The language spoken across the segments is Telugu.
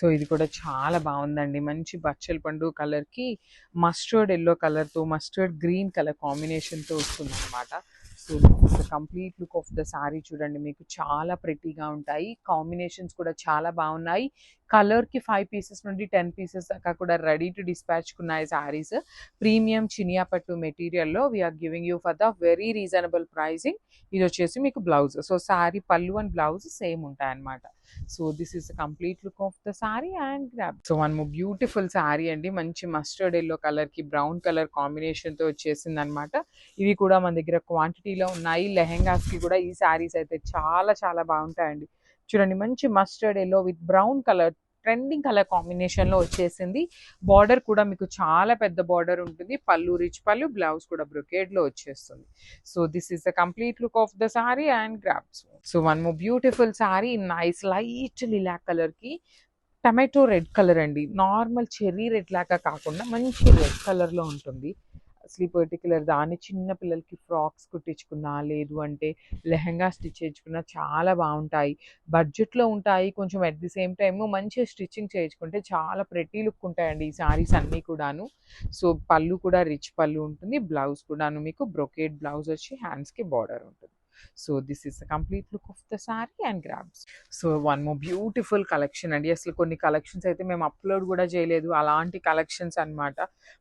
సో ఇది కూడా చాలా బాగుందండి. మంచి బచ్చల పండు కలర్‌కి మస్టర్డ్ యెల్లో కలర్‌తో, మస్టర్డ్ గ్రీన్ కలర్ కాంబినేషన్‌తో వస్తుందన్నమాట. So this is the complete look of the sorry చూడండి. మీకు చాలా ప్రెట్టీగా ఉంటాయి. కాంబినేషన్స్ కూడా చాలా బాగున్నాయి. కలర్‌కి 5 పీసెస్ నుండి 10 పీసెస్ దాకా కూడా రెడీ టు డిస్పాచ్‌కున్నాయి సారీస్. ప్రీమియం చినియా పట్టు మెటీరియల్‌లో we are giving you for the very reasonable pricing. ఇది వచ్చేసి మీకు బ్లౌజ్. సో సారీ పళ్ళు అండ్ బ్లౌజ్ సేమ్ ఉంటాయన్నమాట. So this is the complete look of the sari and grab. So one more beautiful sari అండి. మంచి మస్టర్డ్ యెల్లో కలర్‌కి బ్రౌన్ కలర్ కాంబినేషన్‌తో వచ్చేసిందనమాట. ఇవి కూడా మన దగ్గర క్వాంటిటీలో ఉన్నాయి. లెహెంగాస్‌కి కూడా ఈ సారీస్ అయితే చాలా చాలా బాగుంటాయండి. చూడండి మంచి mustard yellow with brown colour trending colour కాంబినేషన్‌లో వచ్చేసింది. బార్డర్ కూడా మీకు చాలా పెద్ద బార్డర్ ఉంటుంది. పళ్ళు రిచ్ పళ్ళు, బ్లౌజ్ కూడా బ్రొకేడ్‌లో వచ్చేస్తుంది. So this is the complete look of the sari and grabs. So one more beautiful sari nice light lilac కలర్‌కి టమాటో రెడ్ కలర్ అండి. నార్మల్ చెర్రీ రెడ్ లాగా కాకుండా మంచి రెడ్ కలర్‌లో ఉంటుంది. అసలు ఈ పర్టిక్యులర్ దాన్ని చిన్న పిల్లలకి ఫ్రాక్స్ కుట్టించుకున్నా, లేదు అంటే లెహెంగా స్టిచ్ చేయించుకున్నా చాలా బాగుంటాయి. బడ్జెట్‌లో ఉంటాయి. కొంచెం అట్ ది సేమ్ టైమ్ మంచిగా స్టిచ్చింగ్ చేయించుకుంటే చాలా ప్రెటీ లుక్ ఉంటాయండి ఈ సారీస్ అన్నీ కూడాను. సో పళ్ళు కూడా రిచ్ పళ్ళు ఉంటుంది. బ్లౌజ్ కూడాను మీకు బ్రొకేడ్ బ్లౌజ్ వచ్చి హ్యాండ్స్‌కి బార్డర్ ఉంటుంది. So this is the complete look of the sari and grabs. So one more beautiful collection అండి. అసలు కొన్ని కలెక్షన్స్ అయితే మేము అప్లోడ్ కూడా చేయలేదు. అలాంటి కలెక్షన్స్ అన్నమాట.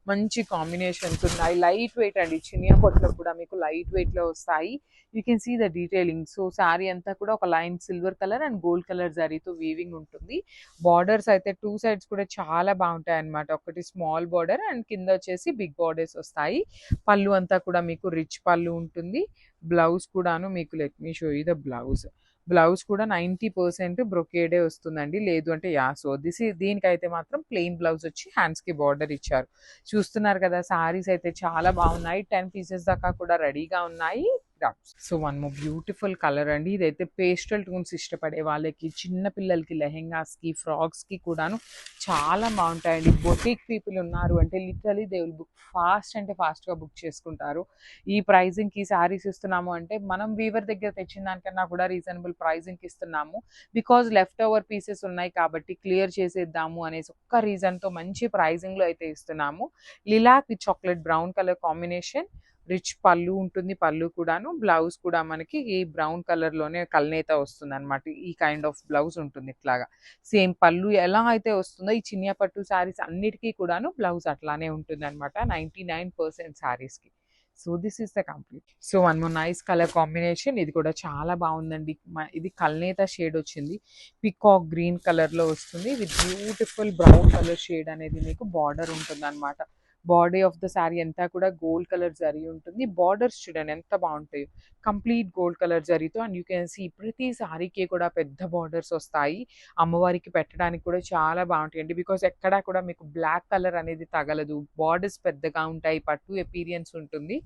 మంచి కాంబినేషన్స్ ఉన్నాయి. లైట్ వెయిట్ అండి. చినియా పట్టులో కూడా మీకు లైట్ వెయిట్‌లో వస్తాయి. You can see the detailing. So sari అంతా కూడా ఒక line silver colour and gold colour జరీతో వీవింగ్ ఉంటుంది. బార్డర్స్ అయితే 2 సైడ్స్ కూడా చాలా బాగుంటాయన్నమాట. ఒకటి స్మాల్ బార్డర్ అండ్ కింద వచ్చేసి బిగ్ బార్డర్స్ వస్తాయి. పళ్ళు అంతా కూడా మీకు రిచ్ పళ్ళు ఉంటుంది. బ్లౌజ్ కూడాను మీకు let me show you the blouse. Blouse కూడా 90% బ్రొకేడే వస్తుందండి. లేదు అంటే సో దీనికైతే మాత్రం ప్లెయిన్ బ్లౌజ్ వచ్చి హ్యాండ్స్‌కి బార్డర్ ఇచ్చారు. చూస్తున్నారు కదా సారీస్ అయితే చాలా బాగున్నాయి. 10 పీసెస్ దాకా కూడా రెడీగా ఉన్నాయి. So one more beautiful colour అండి. ఇదైతే పేస్టల్ టోన్స్ ఇష్టపడే వాళ్ళకి, చిన్న పిల్లలకి లెహెంగాస్‌కి, ఫ్రాక్స్‌కి కూడాను చాలా బాగుంటాయండి. బొటిక్ పీపుల్ ఉన్నారు అంటే literally they will book fast అంటే ఫాస్ట్‌గా బుక్ చేసుకుంటారు. ఈ ప్రైజింగ్‌కి సారీస్ ఇస్తున్నాము అంటే మనం వీవర్ దగ్గర తెచ్చిన దానికన్నా కూడా రీజనబుల్ ప్రైజింగ్‌కి ఇస్తున్నాము. బికాజ్ లెఫ్ట్ ఓవర్ పీసెస్ ఉన్నాయి కాబట్టి క్లియర్ చేసేద్దాము అనేసి ఒక్క రీజన్‌తో మంచి ప్రైజింగ్‌లో అయితే ఇస్తున్నాము. Lilac with chocolate brown colour combination, rich పళ్ళు ఉంటుంది. పళ్ళు కూడాను బ్లౌజ్ కూడా మనకి ఈ బ్రౌన్ కలర్‌లోనే కల్నేత వస్తుందన్నమాట. ఈ కైండ్ ఆఫ్ బ్లౌజ్ ఉంటుంది ఇట్లాగా. సేమ్ పళ్ళు ఎలా అయితే వస్తుందో ఈ చినియా పట్టు సారీస్ అన్నిటికీ కూడాను బ్లౌజ్ అట్లానే ఉంటుందన్నమాట 99% సారీస్‌కి. So this is the complete. So one more nice colour combination. ఇది కూడా చాలా బాగుందండి. ఇది కల్నేత షేడ్ వచ్చింది. పికాక్ గ్రీన్ కలర్‌లో వస్తుంది. With beautiful brown colour shade అనేది మీకు బార్డర్ ఉంటుందన్నమాట. బాడీ ఆఫ్ ద శారీ అంతా కూడా గోల్డ్ కలర్ జరీ ఉంటుంది. బార్డర్స్ చూడండి ఎంత బాగుంటాయో. కంప్లీట్ గోల్డ్ కలర్ జరీతో అండ్ యూ కెన్ సీ ప్రతి శారీకి కూడా పెద్ద బార్డర్స్ వస్తాయి. అమ్మవారికి పెట్టడానికి కూడా చాలా బాగుంటాయండి. బికాజ్ ఎక్కడా కూడా మీకు బ్లాక్ కలర్ అనేది తగలదు. బార్డర్స్ పెద్దగా ఉంటాయి. పట్టు ఎపీరియన్స్ ఉంటుంది.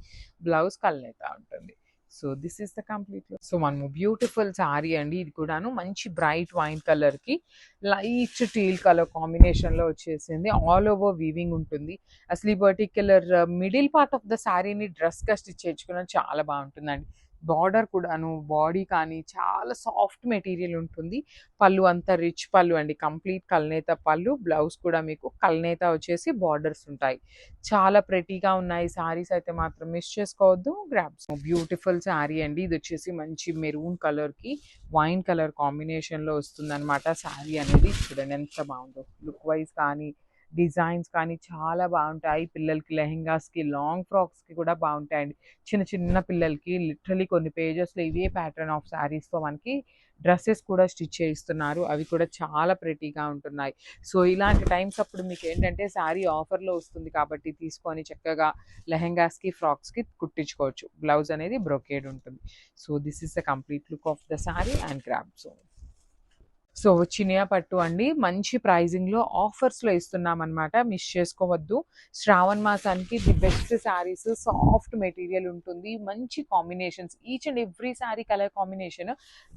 బ్లౌజ్ కల్నేత ఉంటుంది. So this is the complete look. So one more beautiful sari అండి. ఇది కూడాను మంచి బ్రైట్ వైన్ కలర్‌కి లైట్ టీల్ కలర్ కాంబినేషన్‌లో వచ్చేసింది. ఆల్ ఓవర్ వీవింగ్ ఉంటుంది. అసలు ఈ particular middle part of the సారీని డ్రెస్‌గా స్టిచ్ చేయించుకున్న చాలా బాగుంటుందండి. బార్డర్ కూడాను బాడీ కానీ చాలా సాఫ్ట్ మెటీరియల్ ఉంటుంది. పళ్ళు అంతా రిచ్ పళ్ళు అండి. కంప్లీట్ కల్నేత పళ్ళు. బ్లౌజ్ కూడా మీకు కల్నేత వచ్చేసి బార్డర్స్ ఉంటాయి. చాలా ప్రెటీగా ఉన్నాయి సారీస్ అయితే మాత్రం మిస్ చేసుకోవద్దు. గ్రాబ్స్. బ్యూటిఫుల్ సారీ అండి. ఇది వచ్చేసి మంచి మెరూన్ కలర్‌కి వైన్ కలర్ కాంబినేషన్‌లో వస్తుందన్నమాట. సారీ అనేది చూడండి ఎంత బాగుందో. లుక్ వైజ్ కానీ డిజైన్స్ కానీ చాలా బాగుంటాయి. పిల్లలకి లెహెంగాస్‌కి, లాంగ్ ఫ్రాక్స్‌కి కూడా బాగుంటాయండి. చిన్న చిన్న పిల్లలకి లిటరలీ కొన్ని పేజెస్‌లో ఇవే ప్యాటర్న్ ఆఫ్ సారీస్‌తో మనకి డ్రెసెస్ కూడా స్టిచ్ చేయిస్తున్నారు. అవి కూడా చాలా ప్రెటీగా ఉంటున్నాయి. సో ఇలాంటి టైమ్స్ అప్పుడు మీకు ఏంటంటే సారీ ఆఫర్‌లో వస్తుంది కాబట్టి తీసుకొని చక్కగా లెహెంగాస్‌కి, ఫ్రాక్స్‌కి కుట్టించుకోవచ్చు. బ్లౌజ్ అనేది బ్రొకేడ్ ఉంటుంది. So this is the complete look of the sari and grab. So Chiniya పట్టు అండి. మంచి ప్రైజింగ్‌లో ఆఫర్స్‌లో ఇస్తున్నామన్నమాట. మిస్ చేసుకోవద్దు. శ్రావణ మాసానికి the best saris soft material ఉంటుంది. మంచి combinations each and every sari colour combination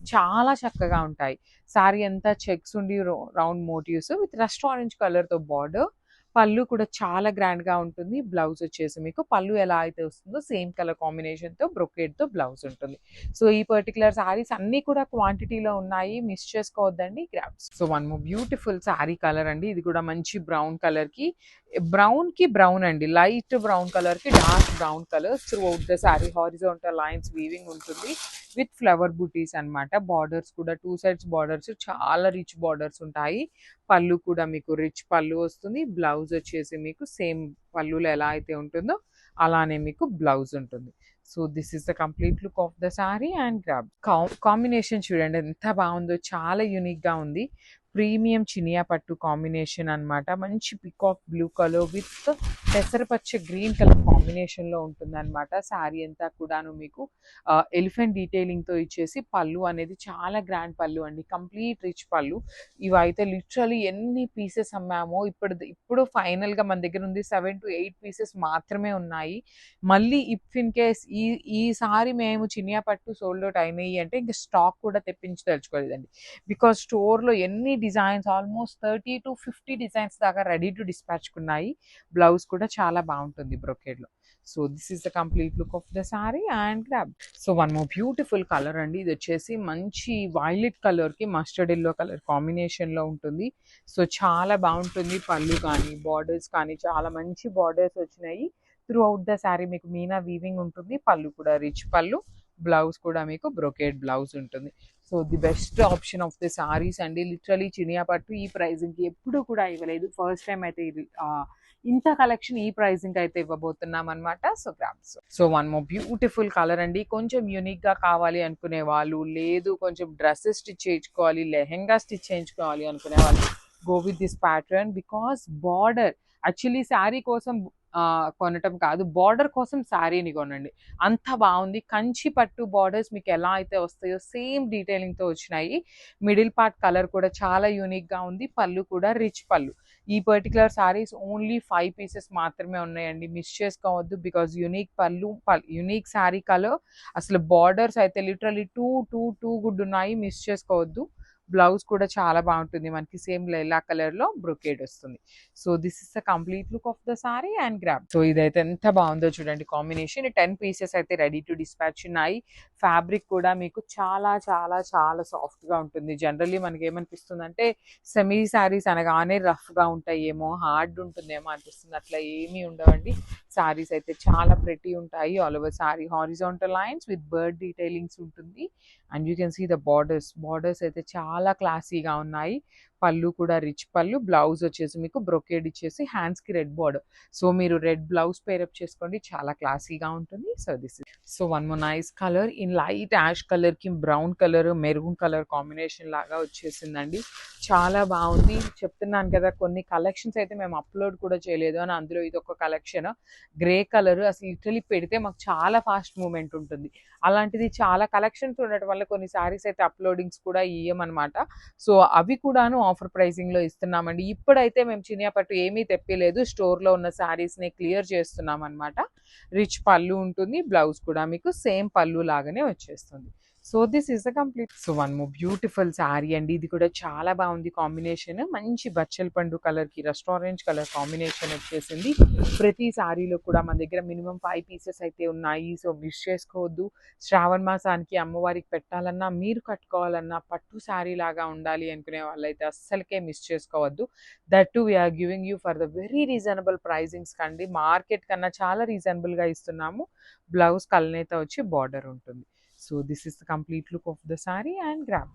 చాలా చక్కగా ఉంటాయి. శారీ అంతా చెక్స్ ఉండి round motives with rust orange కలర్‌తో బార్డర్. పళ్ళు కూడా చాలా గ్రాండ్‌గా ఉంటుంది. బ్లౌజ్ వచ్చేసి మీకు పళ్ళు ఎలా అయితే వస్తుందో సేమ్ కలర్ కాంబినేషన్‌తో బ్రొకేడ్‌తో బ్లౌజ్ ఉంటుంది. సో, ఈ పర్టిక్యులర్ సారీస్ అన్నీ కూడా క్వాంటిటీలో ఉన్నాయి. మిస్ చేసుకోవద్దండి. Grabs. So, one more beautiful sari colour అండి. ఇది కూడా మంచి బ్రౌన్‌కి బ్రౌన్ అండి. లైట్ బ్రౌన్ కలర్‌కి dark brown colours throughout the sari horizontal lines weaving ఉంటుంది. విత్ ఫ్లవర్ బూటీస్ అన్నమాట. బార్డర్స్ కూడా 2 సైడ్స్ బార్డర్స్ చాలా రిచ్ బార్డర్స్ ఉంటాయి. పళ్ళు కూడా మీకు రిచ్ పళ్ళు వస్తుంది. బ్లౌజ్ వచ్చేసి మీకు సేమ్ పళ్ళులో ఎలా అయితే ఉంటుందో అలానే మీకు బ్లౌజ్ ఉంటుంది. So, this is the complete look of the sari and grab. Combination చూడండి ఎంత బాగుందో, చాలా యూనిక్‌గా ఉంది. ప్రీమియం చినియా పట్టు కాంబినేషన్ అన్నమాట. మంచి పికాక్ బ్లూ కలర్ విత్ పెసరపచ్చ గ్రీన్ కలర్ కాంబినేషన్‌లో ఉంటుందన్నమాట. సారీ అంతా కూడాను మీకు ఎలిఫెంట్ డీటెయిలింగ్‌తో ఇచ్చేసి పళ్ళు అనేది చాలా గ్రాండ్ పళ్ళు అండి. కంప్లీట్ రిచ్ పళ్ళు. ఇవైతే లిటరల్లీ ఎన్ని పీసెస్ అమ్మామో ఇప్పుడు ఫైనల్‌గా మన దగ్గర ఉంది 7-8 పీసెస్ మాత్రమే ఉన్నాయి. మళ్ళీ ఇఫ్ ఇన్ కేస్ ఈసారి మేము చినియా పట్టు సోల్డ్ ఔట్ అయినాయి అంటే ఇంక స్టాక్ కూడా తెప్పించదలుచుకోలేదండి. బికాజ్ స్టోర్‌లో ఎన్ని డిజైన్స్ ఆల్మోస్ట్ 30-50 డిజైన్స్ దాకా రెడీ టు డిస్పాచ్‌కున్నాయి. బ్లౌజ్ కూడా చాలా బాగుంటుంది బ్రొకేడ్‌లో. So, this is the complete look of the sari and grab. So, one more beautiful colour అండి. ఇది వచ్చేసి మంచి వైలెట్ కలర్‌కి మస్టర్డ్ యెల్లో కలర్ కాంబినేషన్‌లో ఉంటుంది. సో, చాలా బాగుంటుంది. పళ్ళు కానీ, బార్డర్స్ కానీ చాలా మంచి బార్డర్స్ వచ్చినాయి. త్రూ ఔట్ ద సారీ మీకు మీనా వీవింగ్ ఉంటుంది. పళ్ళు కూడా రిచ్ పళ్ళు. బ్లౌజ్ కూడా మీకు బ్రొకేడ్ బ్లౌజ్ ఉంటుంది. So, the best option of the saris అండి. లిటరల్లీ చినియా పట్టు ఈ ప్రైజింగ్‌కి ఎప్పుడు కూడా ఇవ్వలేదు. ఫస్ట్ టైం అయితే ఇది ఇంత కలెక్షన్ ఈ ప్రైజింగ్‌కి అయితే ఇవ్వబోతున్నాం అనమాట. So, grams. So, one more beautiful colour అండి. కొంచెం యూనిక్‌గా కావాలి అనుకునే వాళ్ళు, లేదు కొంచెం డ్రెసెస్ స్టిచ్ చేయించుకోవాలి, లెహెంగా స్టిచ్ చేయించుకోవాలి అనుకునే వాళ్ళు go with this pattern. Because border actually sari కోసం కొనటం కాదు, బార్డర్ కోసం శారీని కొనండి. అంత బాగుంది. కంచి పట్టు బార్డర్స్ మీకు ఎలా అయితే వస్తాయో సేమ్ డీటెయిలింగ్‌తో వచ్చినాయి. మిడిల్ పార్ట్ కలర్ కూడా చాలా యూనిక్‌గా ఉంది. పళ్ళు కూడా రిచ్ పళ్ళు. ఈ పర్టిక్యులర్ సారీస్ ఓన్లీ 5 పీసెస్ మాత్రమే ఉన్నాయండి. మిస్ చేసుకోవద్దు. Because unique unique sorry colour. అసలు బార్డర్స్ అయితే లిటరల్లీ 2 గుడ్ ఉన్నాయి. మిస్ చేసుకోవద్దు. బ్లౌజ్ కూడా చాలా బాగుంటుంది. మనకి సేమ్ లైలా కలర్‌లో బ్రొకేడ్ వస్తుంది. So, this is the complete look of the sari and grab. So, ఇదైతే ఎంత బాగుందో చూడండి కాంబినేషన్. 10 పీసెస్ అయితే రెడీ టు డిస్పాచ్ ఉన్నాయి. ఫ్యాబ్రిక్ కూడా మీకు చాలా చాలా చాలా సాఫ్ట్‌గా ఉంటుంది. జనరల్లీ మనకేమనిపిస్తుందంటే సెమీ సారీస్ అనగానే రఫ్‌గా ఉంటాయేమో, హార్డ్ ఉంటుందేమో అనిపిస్తుంది. అట్లా ఏమీ ఉండవండి. సారీస్ అయితే చాలా ప్రెటీ ఉంటాయి. All over sari horizontal lines with bird detailings ఉంటుంది. And you can see the borders అయితే చాలా క్లాసీగా ఉన్నాయి. పళ్ళు కూడా రిచ్ పళ్ళు. బ్లౌజ్ వచ్చేసి మీకు బ్రొకేడ్ ఇచ్చేసి హ్యాండ్స్‌కి రెడ్ బార్డర్. సో, మీరు రెడ్ బ్లౌజ్ పేరప్ చేసుకోండి. చాలా క్లాసీగా ఉంటుంది. So, this is so, one more nice colour in light ash కలర్‌కి brown colour, maroon colour combination లాగా వచ్చేసిందండి. చాలా బాగుంది. చెప్తున్నాను కదా, కొన్ని కలెక్షన్స్ అయితే మేము అప్లోడ్ కూడా చేయలేదు అని. అందులో ఇదొక కలెక్షన్. గ్రే కలర్ అసలు లిటరల్లీ పెడితే మాకు చాలా ఫాస్ట్ మూవ్‌మెంట్ ఉంటుంది. అలాంటిది చాలా కలెక్షన్స్ ఉండటం వల్ల కొన్ని సారీస్ అయితే అప్లోడింగ్స్ కూడా ఇయ్యమనమాట. సో, అవి కూడాను ఆఫర్ ప్రైజింగ్‌లో ఇస్తున్నామండి. ఇప్పుడైతే మేము చినియా పట్టు ఏమీ తెప్పియలేదు. స్టోర్‌లో ఉన్న సారీస్‌ని క్లియర్ చేస్తున్నామనమాట. రిచ్ పళ్ళు ఉంటుంది. బ్లౌజ్ కూడా మీకు సేమ్ పళ్ళు లాగానే వచ్చేస్తుంది. So, this is the complete. So, one more beautiful sari అండి. ఇది కూడా చాలా బాగుంది కాంబినేషన్. మంచి బచ్చల పండు కలర్‌కి రస్ట్ ఆరెంజ్ కలర్ కాంబినేషన్ వచ్చేసింది. ప్రతి సారీలో కూడా మన దగ్గర మినిమం 5 పీసెస్ అయితే ఉన్నాయి. సో, మిస్ చేసుకోవద్దు. శ్రావణ మాసానికి అమ్మవారికి పెట్టాలన్నా, మీరు కట్టుకోవాలన్నా పట్టు సారీ లాగా ఉండాలి అనుకునే వాళ్ళైతే అస్సలకే మిస్ చేసుకోవద్దు. That to we are giving you for the very reasonable pricings కండి. మార్కెట్ కన్నా చాలా రీజనబుల్‌గా ఇస్తున్నాము. బ్లౌజ్ కల్నేత వచ్చి బార్డర్ ఉంటుంది. So, this is the complete look of the sari and grab.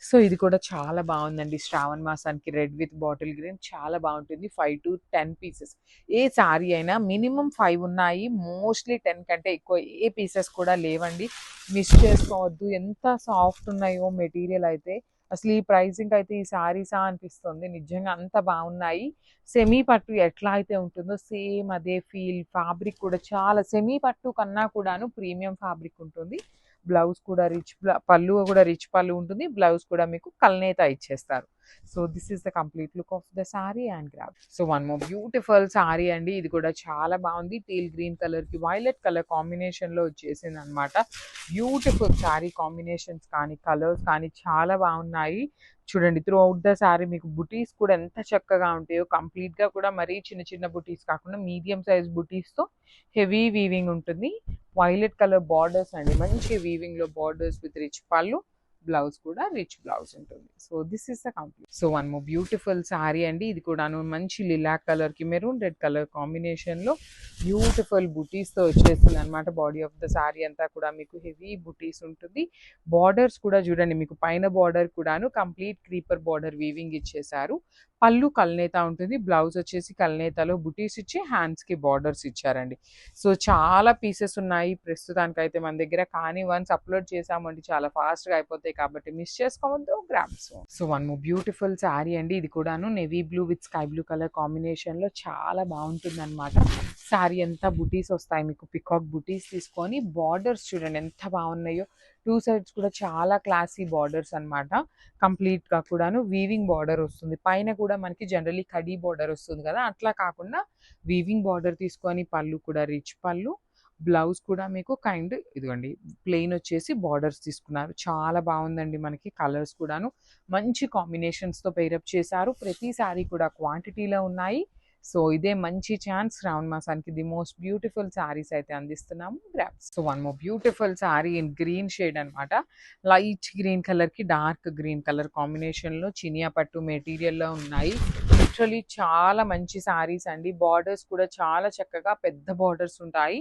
So, ఇది కూడా చాలా బాగుందండి. శ్రావణ మాసానికి రెడ్ విత్ బాటిల్ గ్రీన్ చాలా బాగుంటుంది. 5-10 పీసెస్. ఏ సారీ అయినా మినిమం 5 ఉన్నాయి. మోస్ట్లీ 10 కంటే ఎక్కువ ఏ పీసెస్ కూడా లేవండి. మిస్ చేసుకోవద్దు. ఎంత సాఫ్ట్ ఉన్నాయో మెటీరియల్ అయితే. అసలు ఈ ప్రైజింగ్ అయితే ఈ సారీసా అనిపిస్తుంది. నిజంగా అంత బాగున్నాయి. సెమీ పట్టు ఎట్లా అయితే ఉంటుందో సేమ్ అదే ఫీల్. ఫ్యాబ్రిక్ కూడా చాలా సెమీ పట్టు కన్నా కూడాను ప్రీమియం ఫ్యాబ్రిక్ ఉంటుంది. బ్లౌజ్ కూడా పళ్ళు కూడా రిచ్ పళ్ళు ఉంటుంది. బ్లౌజ్ కూడా మీకు కల్నేత ఇచ్చేస్తారు. So, this is the complete look of the sari and grab. So, one more beautiful sari అండి. ఇది కూడా చాలా బాగుంది. టీల్ గ్రీన్ కలర్‌కి వైలెట్ కలర్ కాంబినేషన్‌లో వచ్చేసింది అనమాట. బ్యూటిఫుల్ సారీ కాంబినేషన్స్ కానీ, కలర్స్ కానీ చాలా బాగున్నాయి. చూడండి త్రూ అవుట్ ద శారీ మీకు బుటీస్ కూడా ఎంత చక్కగా ఉంటాయో, కంప్లీట్గా కూడా మరీ చిన్న చిన్న బుటీస్ కాకుండా మీడియం సైజ్ బుటీస్తో హెవీ వీవింగ్ ఉంటుంది. వైలెట్ కలర్ బార్డర్స్ అండి, మంచి వీవింగ్లో బార్డర్స్ విత్ రిచ్ పళ్ళు, బ్లౌజ్ కూడా రిచ్ బ్లౌజ్ ఉంటుంది. So this is the complete. So one more beautiful sari అండి, ఇది కూడాను మంచి లిలాక్ కలర్కి మెరూన్ రెడ్ కలర్ కాంబినేషన్లో బ్యూటిఫుల్ బుటీస్తో వచ్చేస్తుంది అనమాట. బాడీ ఆఫ్ ద శారీ అంతా కూడా మీకు హెవీ బుటీస్ ఉంటుంది. బార్డర్స్ కూడా చూడండి, మీకు పైన బార్డర్ కూడాను కంప్లీట్ క్రీపర్ బార్డర్ వీవింగ్ ఇచ్చేసారు. పళ్ళు కల్నేత ఉంటుంది, బ్లౌజ్ వచ్చేసి కల్నేతలో బుటీస్ ఇచ్చి హ్యాండ్స్కి బార్డర్స్ ఇచ్చారండి. సో చాలా పీసెస్ ఉన్నాయి ప్రస్తుతానికైతే మన దగ్గర, కానీ వన్స్ అప్లోడ్ చేసామంటే చాలా ఫాస్ట్గా అయిపోతాయి కాబట్టి మిస్ చేసుకోవద్దు, grams. So one more beautiful sari అండి, ఇది కూడాను navy blue with sky blue colour కాంబినేషన్లో చాలా బాగుంటుంది అనమాట. శారీ అంతా బుటీస్ వస్తాయి మీకు, పికాక్ బుటీస్ తీసుకొని బార్డర్స్ చూడండి ఎంత బాగున్నాయో. టూ సైడ్స్ కూడా చాలా క్లాసీ బార్డర్స్ అనమాట. కంప్లీట్గా కూడాను వీవింగ్ బార్డర్ వస్తుంది. పైన కూడా మనకి జనరలీ కడీ బార్డర్ వస్తుంది కదా, అట్లా కాకుండా వీవింగ్ బార్డర్ తీసుకొని పళ్ళు కూడా రిచ్ పళ్ళు, బ్లౌజ్ కూడా మీకు కైండ్ ఇదిగోండి ప్లెయిన్ వచ్చేసి బార్డర్స్ తీసుకున్నారు. చాలా బాగుందండి. మనకి కలర్స్ కూడాను మంచి కాంబినేషన్స్తో పేరప్ చేశారు. ప్రతి శారీ కూడా క్వాంటిటీలో ఉన్నాయి. సో ఇదే మంచి ఛాన్స్, శ్రావణ మాసానికి ది మోస్ట్ బ్యూటిఫుల్ శారీస్ అయితే అందిస్తున్నాము, grasp. So one more beautiful sari in green shade అనమాట. లైట్ గ్రీన్ కలర్కి డార్క్ గ్రీన్ కలర్ కాంబినేషన్లో చినియా పట్టు మెటీరియల్లో ఉన్నాయి. లిటరలీ చాలా మంచి శారీస్ అండి. బార్డర్స్ కూడా చాలా చక్కగా పెద్ద బార్డర్స్ ఉంటాయి.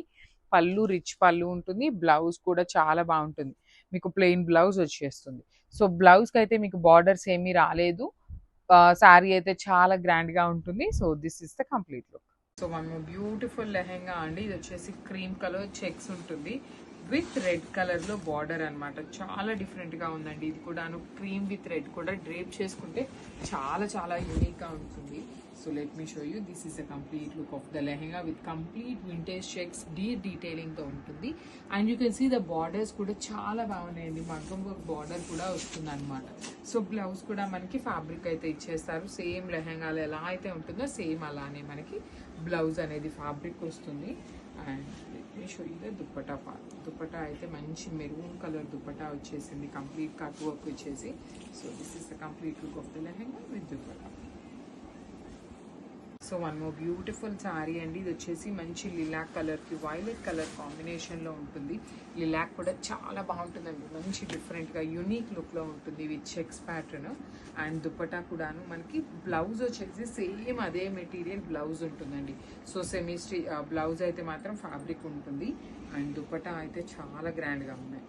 పళ్ళు రిచ్ పళ్ళు ఉంటుంది, బ్లౌజ్ కూడా చాలా బాగుంటుంది. మీకు ప్లెయిన్ బ్లౌజ్ వచ్చేస్తుంది. సో బ్లౌజ్కి అయితే మీకు బార్డర్స్ ఏమీ రాలేదు. శారీ అయితే చాలా గ్రాండ్గా ఉంటుంది. So this is the complete look. So one beautiful lehenga అండి, ఇది వచ్చేసి క్రీమ్ కలర్ చెక్స్ ఉంటుంది విత్ రెడ్ కలర్లో బార్డర్ అనమాట. చాలా డిఫరెంట్గా ఉందండి. ఇది కూడాను క్రీమ్ విత్ రెడ్ కూడా డ్రేప్ చేసుకుంటే చాలా చాలా యూనిక్గా ఉంటుంది. So let me show you, this is the complete look of the lehenga with complete vintage checks డీటెయిలింగ్తో ఉంటుంది. And you can see the borders కూడా చాలా బాగున్నాయండి. మగ్గం వర్క్ బార్డర్ కూడా వస్తుంది అనమాట. సో బ్లౌజ్ కూడా మనకి ఫ్యాబ్రిక్ అయితే ఇచ్చేస్తారు. సేమ్ లెహెంగాలు ఎలా అయితే ఉంటుందో సేమ్ అలానే మనకి బ్లౌజ్ అనేది ఫ్యాబ్రిక్ వస్తుంది. And let me show you the dupatta part. Dupatta అయితే మంచి మెరూన్ కలర్ దుప్పటా వచ్చేసింది, కంప్లీట్ కట్ వర్క్ వచ్చేసి. So this is the complete look of the lehenga with dupatta. So one more beautiful sari అండి, ఇది వచ్చేసి మంచి లిలాక్ కలర్కి వైలెట్ కలర్ కాంబినేషన్లో ఉంటుంది. లిలాక్ కూడా చాలా బాగుంటుందండి, మంచి డిఫరెంట్గా యూనిక్ లుక్లో ఉంటుంది with checks pattern. And dupatta కూడాను మనకి బ్లౌజ్ వచ్చేసి సేమ్ అదే మెటీరియల్ బ్లౌజ్ ఉంటుందండి. సో సెమీ బ్లౌజ్ అయితే మాత్రం ఫ్యాబ్రిక్ ఉంటుంది. అండ్ దుప్పటా అయితే చాలా గ్రాండ్గా ఉన్నాయి.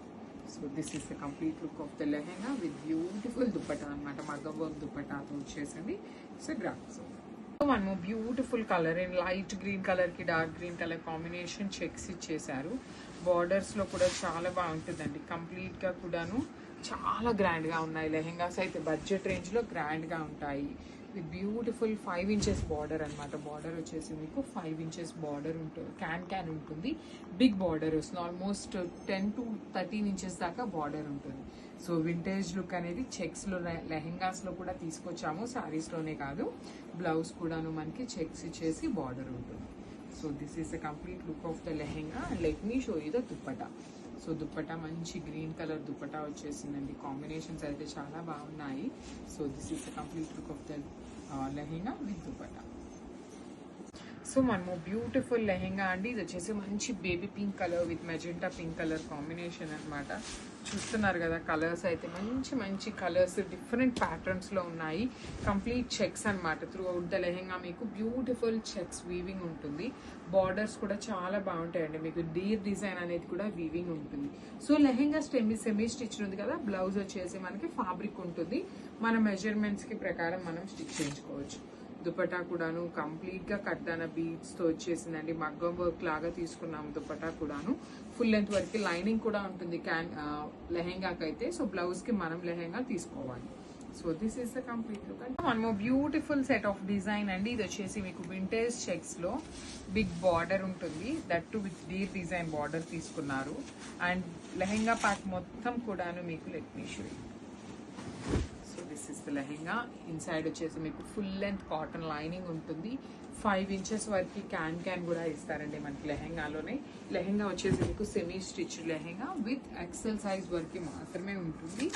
So this is the complete look of the lehenga with beautiful dupatta అనమాట. మగ్గం వర్క్ దుప్పటాతో వచ్చేసింది. So grabs. One more beautiful colour in light green కలర్కి dark green colour combination checks ఇచ్చేసారు. బార్డర్స్లో కూడా చాలా బాగుంటుందండి. కంప్లీట్గా కూడాను చాలా గ్రాండ్గా ఉన్నాయి. లెహెంగాస్ అయితే బడ్జెట్ రేంజ్లో గ్రాండ్గా ఉంటాయి విత్ బ్యూటిఫుల్ 5 inches బార్డర్ అనమాట. బార్డర్ వచ్చేసి మీకు 5 inches బార్డర్ ఉంటుంది, క్యాన్ ఉంటుంది. బిగ్ బార్డర్ వస్తుంది, ఆల్మోస్ట్ 10 to 13 inches దాకా బార్డర్ ఉంటుంది. సో వింటేజ్ లుక్ అనేది చెక్స్లో లెహెంగాస్లో కూడా తీసుకొచ్చాము, శారీస్లోనే కాదు. బ్లౌజ్ కూడాను మనకి చెక్స్ ఇచ్చేసి బార్డర్ ఉంటుంది. So this is the complete look of the lehenga. And let me show you the dupatta. So dupatta మంచి గ్రీన్ కలర్ దుప్పటా వచ్చేసిందండి. కాంబినేషన్స్ అయితే చాలా బాగున్నాయి. So this is the complete look of the lehenga with dupatta. So మనము బ్యూటిఫుల్ లెహెంగా అండి, ఇది వచ్చేసి మంచి baby pink colour with magenta pink colour combination అనమాట. చూస్తున్నారు కదా, కలర్స్ అయితే మంచి మంచి కలర్స్ డిఫరెంట్ ప్యాటర్న్స్లో ఉన్నాయి. కంప్లీట్ చెక్స్ అనమాట. త్రూ అవుట్ ద లెహెంగా మీకు బ్యూటిఫుల్ చెక్స్ వీవింగ్ ఉంటుంది. బార్డర్స్ కూడా చాలా బాగుంటాయండి. మీకు డీర్ డిజైన్ అనేది కూడా వీవింగ్ ఉంటుంది. సో లెహెంగా సెమీ స్టిచ్ ఉంది కదా, బ్లౌజ్ వచ్చేసి మనకి ఫ్యాబ్రిక్ ఉంటుంది. మన మెజర్మెంట్స్కి ప్రకారం మనం స్టిచ్ చేయించుకోవచ్చు. దుపట్టా కూడాను కంప్లీట్గా కట్దాన బీడ్స్తో వచ్చేసిందండి. మగ్గం వర్క్ లాగా తీసుకున్నాము దుపట్టా కూడాను. ఫుల్ లెంత్ వరకు లైనింగ్ కూడా ఉంటుంది లెహెంగాకి అయితే. సో బ్లౌజ్కి మనం లెహెంగా తీసుకోవాలి. So this is the complete look. And one more beautiful set of design అండి, ఇది వచ్చేసి మీకు వింటేజ్ చెక్స్లో బిగ్ బార్డర్ ఉంటుంది. That to with Deere design border తీసుకున్నారు. అండ్ లెహెంగా ప్యాక్ మొత్తం కూడాను మీకు let me show you. This is the lehenga. Inside వచ్చేసి మీకు ఫుల్ లెంత్ కాటన్ లైనింగ్ ఉంటుంది. 5 inches వరకు క్యాన్ కూడా ఇస్తారండి మనకి లెహెంగాలోనే. లెహెంగా వచ్చేసి మీకు semi stitch lehenga with XL size వరకు మాత్రమే ఉంటుంది.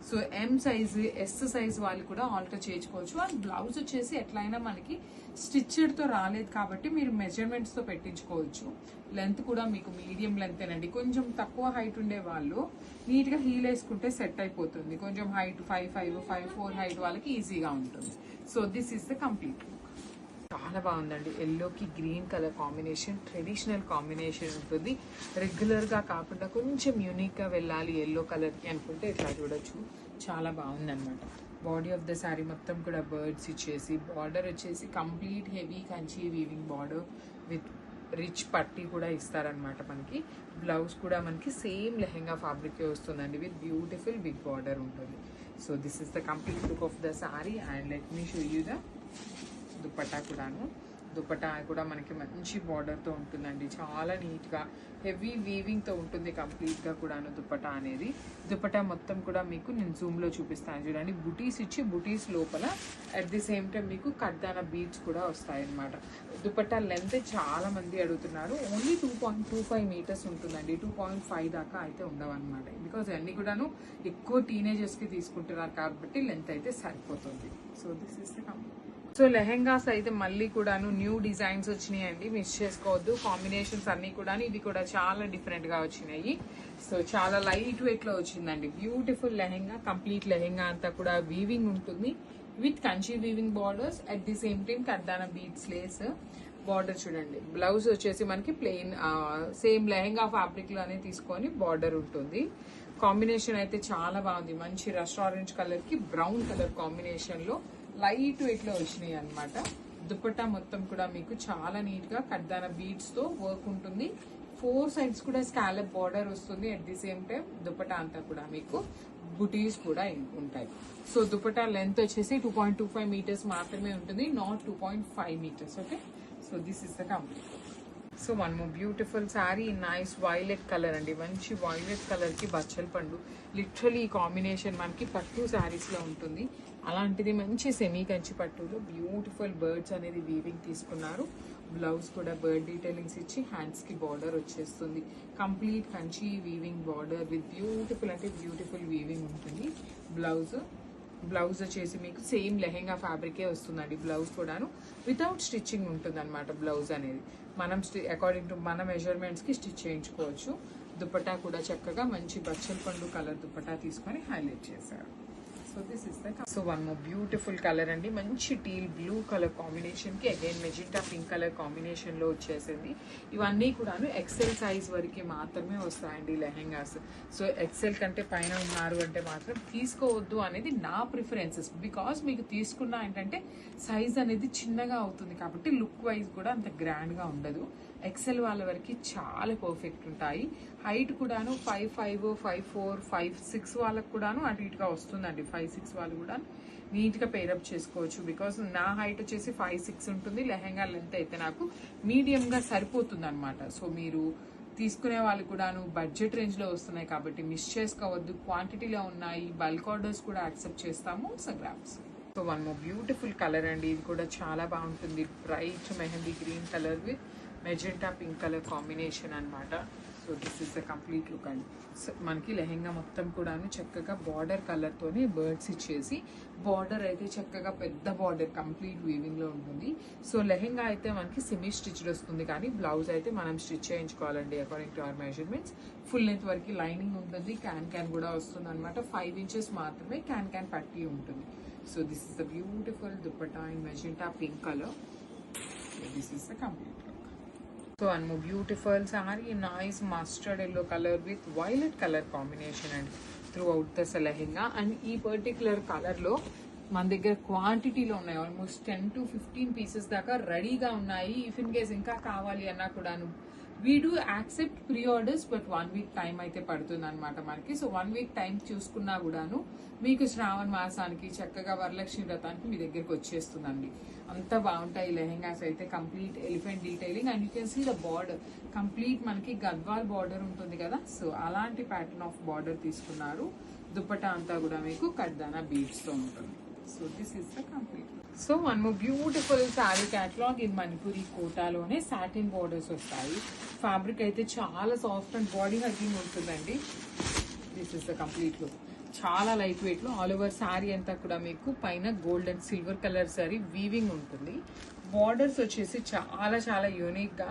So M size S size వాళ్ళు కూడా ఆల్టర్ చేయించుకోవచ్చు. అండ్ బ్లౌజ్ వచ్చేసి ఎట్లయినా మనకి స్టిచ్చెడ్తో రాలేదు కాబట్టి మీరు మెజర్మెంట్స్తో పెట్టించుకోవచ్చు. లెంత్ కూడా మీకు మీడియం లెంతేనండి. కొంచెం తక్కువ హైట్ ఉండే వాళ్ళు నీట్గా హీల్ వేసుకుంటే సెట్ అయిపోతుంది. కొంచెం హైట్ 5'5", 5'4" హైట్ వాళ్ళకి ఈజీగా ఉంటుంది. So this is the complete look. చాలా బాగుందండి. ఎల్లోకి green colour combination, traditional combination ఉంటుంది. రెగ్యులర్గా కాకుండా కొంచెం యూనిక్గా వెళ్ళాలి ఎల్లో కలర్కి అనుకుంటే ఇట్లా చూడొచ్చు. చాలా బాగుందన్నమాట. బాడీ ఆఫ్ ద శారీ మొత్తం కూడా బర్డ్స్ ఇచ్చేసి, బార్డర్ వచ్చేసి complete heavy Kanchi weaving border with rich పట్టీ కూడా ఇస్తారనమాట మనకి. బ్లౌజ్ కూడా మనకి సేమ్ లెహెంగా ఫ్యాబ్రికే వస్తుందండి విత్ బ్యూటిఫుల్ బిగ్ బార్డర్ ఉంటుంది. So this is the complete look of the sari. And let me show you the dupatta కూడాను. దుపట్టా కూడా మనకి మంచి బార్డర్తో ఉంటుందండి. చాలా నీట్గా హెవీ వీవింగ్తో ఉంటుంది కంప్లీట్గా కూడాను దుపట్టా అనేది. దుపట్టా మొత్తం కూడా మీకు నేను జూమ్లో చూపిస్తాను చూడండి. బుటీస్ ఇచ్చి బుటీస్ లోపల అట్ ది సేమ్ టైం మీకు కడ్దాన బీడ్స్ కూడా వస్తాయన్నమాట. దుపట్టా లెంత్ చాలా మంది అడుగుతున్నారు. ఓన్లీ 2.25 మీటర్స్ ఉంటుందండి. 2.5 దాకా అయితే ఉండవన్నమాట. బికాజ్ అన్నీ కూడాను ఎక్కువ టీనేజర్స్కి తీసుకుంటున్నారు కాబట్టి లెంత్ అయితే సరిపోతుంది. So this is the complete. So lehengas అయితే మళ్ళీ కూడాను న్యూ డిజైన్స్ వచ్చినాయండి, మిస్ చేసుకోవద్దు. కాంబినేషన్స్ అన్నీ కూడా ఇవి కూడా చాలా డిఫరెంట్గా వచ్చినాయి. సో చాలా లైట్ వెయిట్లో వచ్చిందండి. బ్యూటిఫుల్ లెహెంగా, కంప్లీట్ లెహెంగా అంతా కూడా వీవింగ్ ఉంటుంది with Kanchi weaving borders. At the same time కర్దానా బీడ్స్ లేస్ బార్డర్ చూడండి. బ్లౌజ్ వచ్చేసి మనకి ప్లెయిన్ సేమ్ లెహెంగా ఫ్యాబ్రిక్ లోనే తీసుకొని బార్డర్ ఉంటుంది. కాంబినేషన్ అయితే చాలా బాగుంది. మంచి రెస్టారెంట్ కలర్ కి బ్రౌన్ కలర్ కాంబినేషన్ లో లైట్ వెయిట్ లో వచ్చినాయి అనమాట. దుపట్టా మొత్తం కూడా మీకు చాలా నీట్ గా కడ్దానా బీడ్స్ తో వర్క్ ఉంటుంది. 4 సైడ్స్ కూడా స్కాలప్ బార్డర్ వస్తుంది. At the same time dupatta అంతా కూడా మీకు బుటీస్ కూడా ఉంటాయి. సో దుపట్టా లెంత్ వచ్చేసి 2.25 మీటర్స్ మాత్రమే ఉంటుంది, not 2.5 metres. Okay, so this is the complete. So one more beautiful sari, nice violet colour అండి. మంచి వైలెట్ కలర్ కి బచ్చల పండు, లిటరలీ ఈ కాంబినేషన్ మనకి పట్టు శారీస్ లో ఉంటుంది. అలాంటిది మంచి సెమీ కంచి పట్టులో బ్యూటిఫుల్ బర్డ్స్ అనేది వీవింగ్ తీసుకున్నారు. బ్లౌజ్ కూడా బర్డ్ డీటెయిలింగ్స్ ఇచ్చి హ్యాండ్స్ కి బార్డర్ వచ్చేస్తుంది. Complete Kanchi weaving border with beautiful అంటే బ్యూటిఫుల్ వీవింగ్ ఉంటుంది. బ్లౌజ్ వచ్చేసి మీకు సేమ్ లెహెంగా ఫ్యాబ్రికే వస్తుందండి. బ్లౌజ్ కూడాను వితౌట్ స్టిచ్చింగ్ ఉంటుంది అనమాట. బ్లౌజ్ అనేది మనం అకార్డింగ్ టు మన మెజర్మెంట్స్కి స్టిచ్ చేయించుకోవచ్చు. దుపట్టా కూడా చక్కగా మంచి బచ్చల పండు కలర్ దుపట్టా తీసుకొని హైలైట్ చేశారు. So this is the so one more beautiful colour అండి. మంచి టీల్ బ్లూ కలర్ కాంబినేషన్కి అగైన్ మెజెంటా పింక్ కలర్ కాంబినేషన్లో వచ్చేసింది. ఇవన్నీ కూడాను ఎక్సెల్ సైజ్ వరకు మాత్రమే వస్తాయండి లెహెంగాస్. సో ఎక్సెల్ కంటే పైన ఉన్నారు అంటే మాత్రం తీసుకోవద్దు అనేది నా ప్రిఫరెన్సెస్. బికాస్ మీకు తీసుకున్నా ఏంటంటే సైజ్ అనేది చిన్నగా అవుతుంది కాబట్టి లుక్ వైజ్ కూడా అంత గ్రాండ్గా ఉండదు. ఎక్సెల్ వాళ్ళ వరకు చాలా పర్ఫెక్ట్ ఉంటాయి. హైట్ కూడాను 5'5", 5'4", 5'6" వాళ్ళకు కూడాను అటు ఇటుగా వస్తుందండి. 5'6" వాళ్ళు కూడా నీట్గా పేరప్ చేసుకోవచ్చు. బికాస్ నా హైట్ వచ్చేసి 5'6" ఉంటుంది. లెహెంగా లెంత్ అయితే నాకు మీడియంగా సరిపోతుంది అనమాట. సో మీరు తీసుకునే వాళ్ళు కూడాను బడ్జెట్ రేంజ్లో వస్తున్నాయి కాబట్టి మిస్ చేసుకోవద్దు. క్వాంటిటీలో ఉన్నాయి, బల్క్ ఆర్డర్స్ కూడా యాక్సెప్ట్ చేస్తాము. Grabs. So one more beautiful colour అండి. ఇది కూడా చాలా బాగుంటుంది. Bright mehendi green colour with magenta pink colour combination అనమాట. So this is the complete look అండి. సో మనకి లెహెంగా మొత్తం కూడాను చక్కగా బార్డర్ కలర్తోనే బర్డ్స్ ఇచ్చేసి, బార్డర్ అయితే చక్కగా పెద్ద బార్డర్ కంప్లీట్ వీవింగ్లో ఉంటుంది. సో లెహెంగా అయితే మనకి సెమీ స్టిచ్డ్ వస్తుంది, కానీ బ్లౌజ్ అయితే మనం స్టిచ్ చేయించుకోవాలండి according to our measurements. Full length వరకు లైనింగ్ ఉంటుంది, క్యాన్ కూడా వస్తుంది అనమాట. 5 ఇంచెస్ మాత్రమే క్యాన్ పట్టి ఉంటుంది. So this is the beautiful dupatta in magenta pink colour. This is the complete look. So and more beautiful sari, nice mustard yellow colour with violet colour combination and throughout the lehenga. And ఈ పర్టికులర్ కలర్లో మన దగ్గర క్వాంటిటీలో ఉన్నాయి. ఆల్మోస్ట్ 10 to 15 పీసెస్ దాకా రెడీగా ఉన్నాయి. ఇఫ్ ఇన్ కేస్ ఇంకా కావాలి అన్నా కూడాను we do accept pre orders, but 1 week time అయితే పడుతుంది అనమాట మనకి. సో 1 వీక్ టైం చూసుకున్నా కూడాను మీకు శ్రావణ మాసానికి చక్కగా వరలక్ష్మి వ్రతానికి మీ దగ్గరికి వచ్చేస్తుందండి. అంత బాగుంటాయి లెహెంగాస్ అయితే. Complete elephant detailing and you can see the border complete మనకి గద్వాల్ బార్డర్ ఉంటుంది కదా. సో అలాంటి ప్యాటర్న్ ఆఫ్ బార్డర్ తీసుకున్నారు. దుపట్టా అంతా కూడా మీకు కడ్దానా బీడ్స్తో ఉంటుంది. So this is the complete. So one more beautiful sari catalogue in Manipuri కోటాలోనే సాటిన్ బార్డర్స్ వస్తాయి. ఫ్యాబ్రిక్ అయితే చాలా సాఫ్ట్ అండ్ బాడీ హగ్గింగ్ ఉంటుందండి. This is the complete look. చాలా లైట్ వెయిట్ లో ఆల్ ఓవర్ సారీ అంతా కూడా మీకు పైన gold and silver colour sari weaving ఉంటుంది. బార్డర్స్ వచ్చేసి చాలా చాలా యూనిక్ గా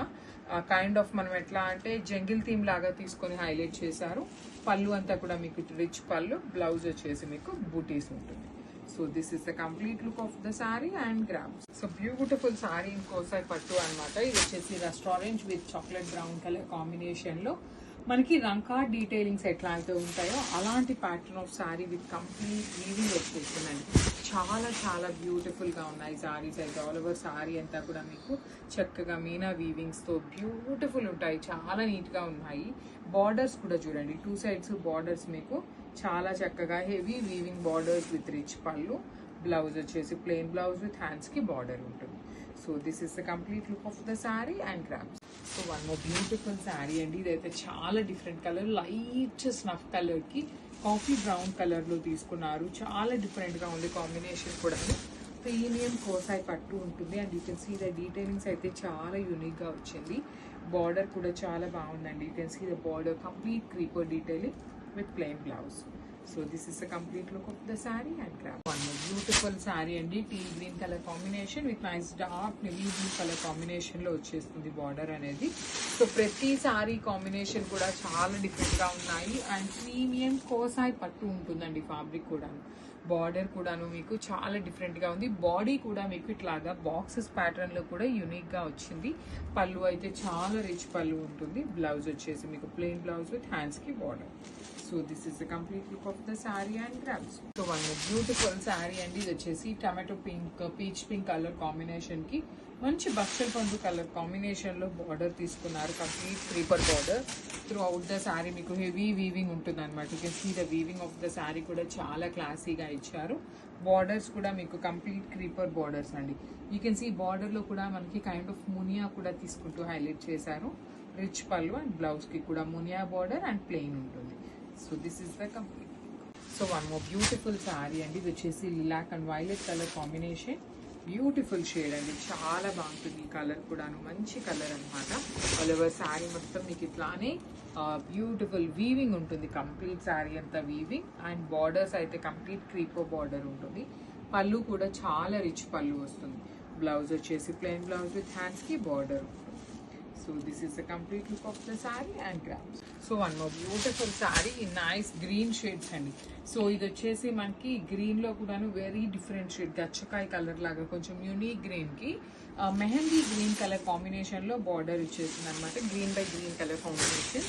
కైండ్ ఆఫ్ మనం ఎట్లా అంటే జంగిల్ థీమ్ లాగా తీసుకొని హైలైట్ చేశారు. పళ్ళు అంతా కూడా మీకు రిచ్ పళ్ళు, బ్లౌజ్ వచ్చేసి మీకు బూటీస్ ఉంటుంది. So this is the complete look of the sari and grams. So beautiful sari in కోసాయి పట్టు అనమాట. ఇది వచ్చేసి restaurant with chocolate brown colour combination లో మనకి రంకా డీటెయిలింగ్స్ ఎట్లా అయితే ఉంటాయో అలాంటి pattern of sari with complete weaving వచ్చేసిందండి. చాలా చాలా బ్యూటిఫుల్ గా ఉన్నాయి సారీస్ అయితే. ఆల్ ఓవర్ సారీ అంతా కూడా మీకు చక్కగా మీనా వీవింగ్స్ తో బ్యూటిఫుల్ ఉంటాయి. చాలా నీట్ గా ఉన్నాయి. బార్డర్స్ కూడా చూడండి, 2 సైడ్స్ బార్డర్స్ మీకు చాలా చక్కగా heavy weaving borders with rich పళ్ళు. బ్లౌజ్ వచ్చేసి ప్లెయిన్ బ్లౌజ్ విత్ హ్యాండ్స్ కి బార్డర్ ఉంటుంది. So this is the complete look of the sari and grams. So one more beautiful sari అండి. ఇదైతే చాలా different colour, light snuff colour కి కాఫీ బ్రౌన్ కలర్ లో తీసుకున్నారు. చాలా డిఫరెంట్ గా ఉంది కాంబినేషన్ కూడా. ప్రీమియం కోసాయి పట్టు ఉంటుంది and you can see the detailings అయితే చాలా యూనిక్ గా వచ్చింది. బార్డర్ కూడా చాలా బాగుందండి. You can see the border complete creeper detailing with plain blouse. So this is the complete look of the saree and grab. One more beautiful saree and teal green color combination with nice dark navy blue color combination lo vachestundi border anedi. So prati saree combination kuda chaala different ga unnayi and premium kosai pattu untundandi. fabric kuda border కూడాను మీకు చాలా డిఫరెంట్ గా ఉంది. బాడీ కూడా మీకు ఇట్లాగా బాక్సెస్ ప్యాటర్న్ లో కూడా యూనిక్ గా వచ్చింది. పళ్ళు అయితే చాలా రిచ్ పళ్ళు ఉంటుంది. బ్లౌజ్ వచ్చేసి మీకు ప్లెయిన్ బ్లౌజ్ విత్ హ్యాండ్స్ కి border. So this is the complete look of the sari and grams. So one beautiful sari అండి. ఇది వచ్చేసి tomato pink, peach pink colour combination కి మంచి బచ్చల పండు కలర్ కాంబినేషన్ లో బార్డర్ తీసుకున్నారు. Complete creeper border throughout the sari మీకు హెవీ వీవింగ్ ఉంటుంది అనమాట. You can see the weaving of the sari కూడా చాలా క్లాసీగా ఇచ్చారు. బార్డర్స్ కూడా మీకు కంప్లీట్ క్రీపర్ బార్డర్స్ అండి. యూ కెన్ సీ బార్డర్ లో కూడా మనకి కైండ్ ఆఫ్ మునియా కూడా తీసుకుంటూ హైలైట్ చేశారు. రిచ్ పళ్ళు అండ్ బ్లౌజ్ కి కూడా మునియా బార్డర్ అండ్ ప్లెయిన్ ఉంటుంది. So this is the complete. So one more beautiful sari అండి. ఇది వచ్చేసి lilac and violet colour combination. Beautiful shade అండి. చాలా బాగుంటుంది ఈ కలర్ కూడాను. మంచి కలర్ అనమాట. ఆల్ ఓవర్ శారీ మొత్తం మీకు ఇట్లానే బ్యూటిఫుల్ వీవింగ్ ఉంటుంది. కంప్లీట్ శారీ అంతా వీవింగ్ అండ్ బార్డర్స్ అయితే కంప్లీట్ క్రీపర్ బార్డర్ ఉంటుంది. పళ్ళు కూడా చాలా రిచ్ పళ్ళు వస్తుంది. బ్లౌజ్ వచ్చేసి ప్లెయిన్ బ్లౌజ్ విత్ హ్యాండ్స్ కి border. So this is the complete look of the sari and grams. So one more beautiful sari in nice green shades అండి. సో ఇది వచ్చేసి మనకి గ్రీన్ లో కూడాను వెరీ డిఫరెంట్ షేడ్, గచ్చకాయ కలర్ లాగా కొంచెం యూనిక్ గ్రీన్ కి మెహందీ గ్రీన్ కలర్ కాంబినేషన్ లో బార్డర్ ఇచ్చేసింది అనమాట. Green by green colour combination.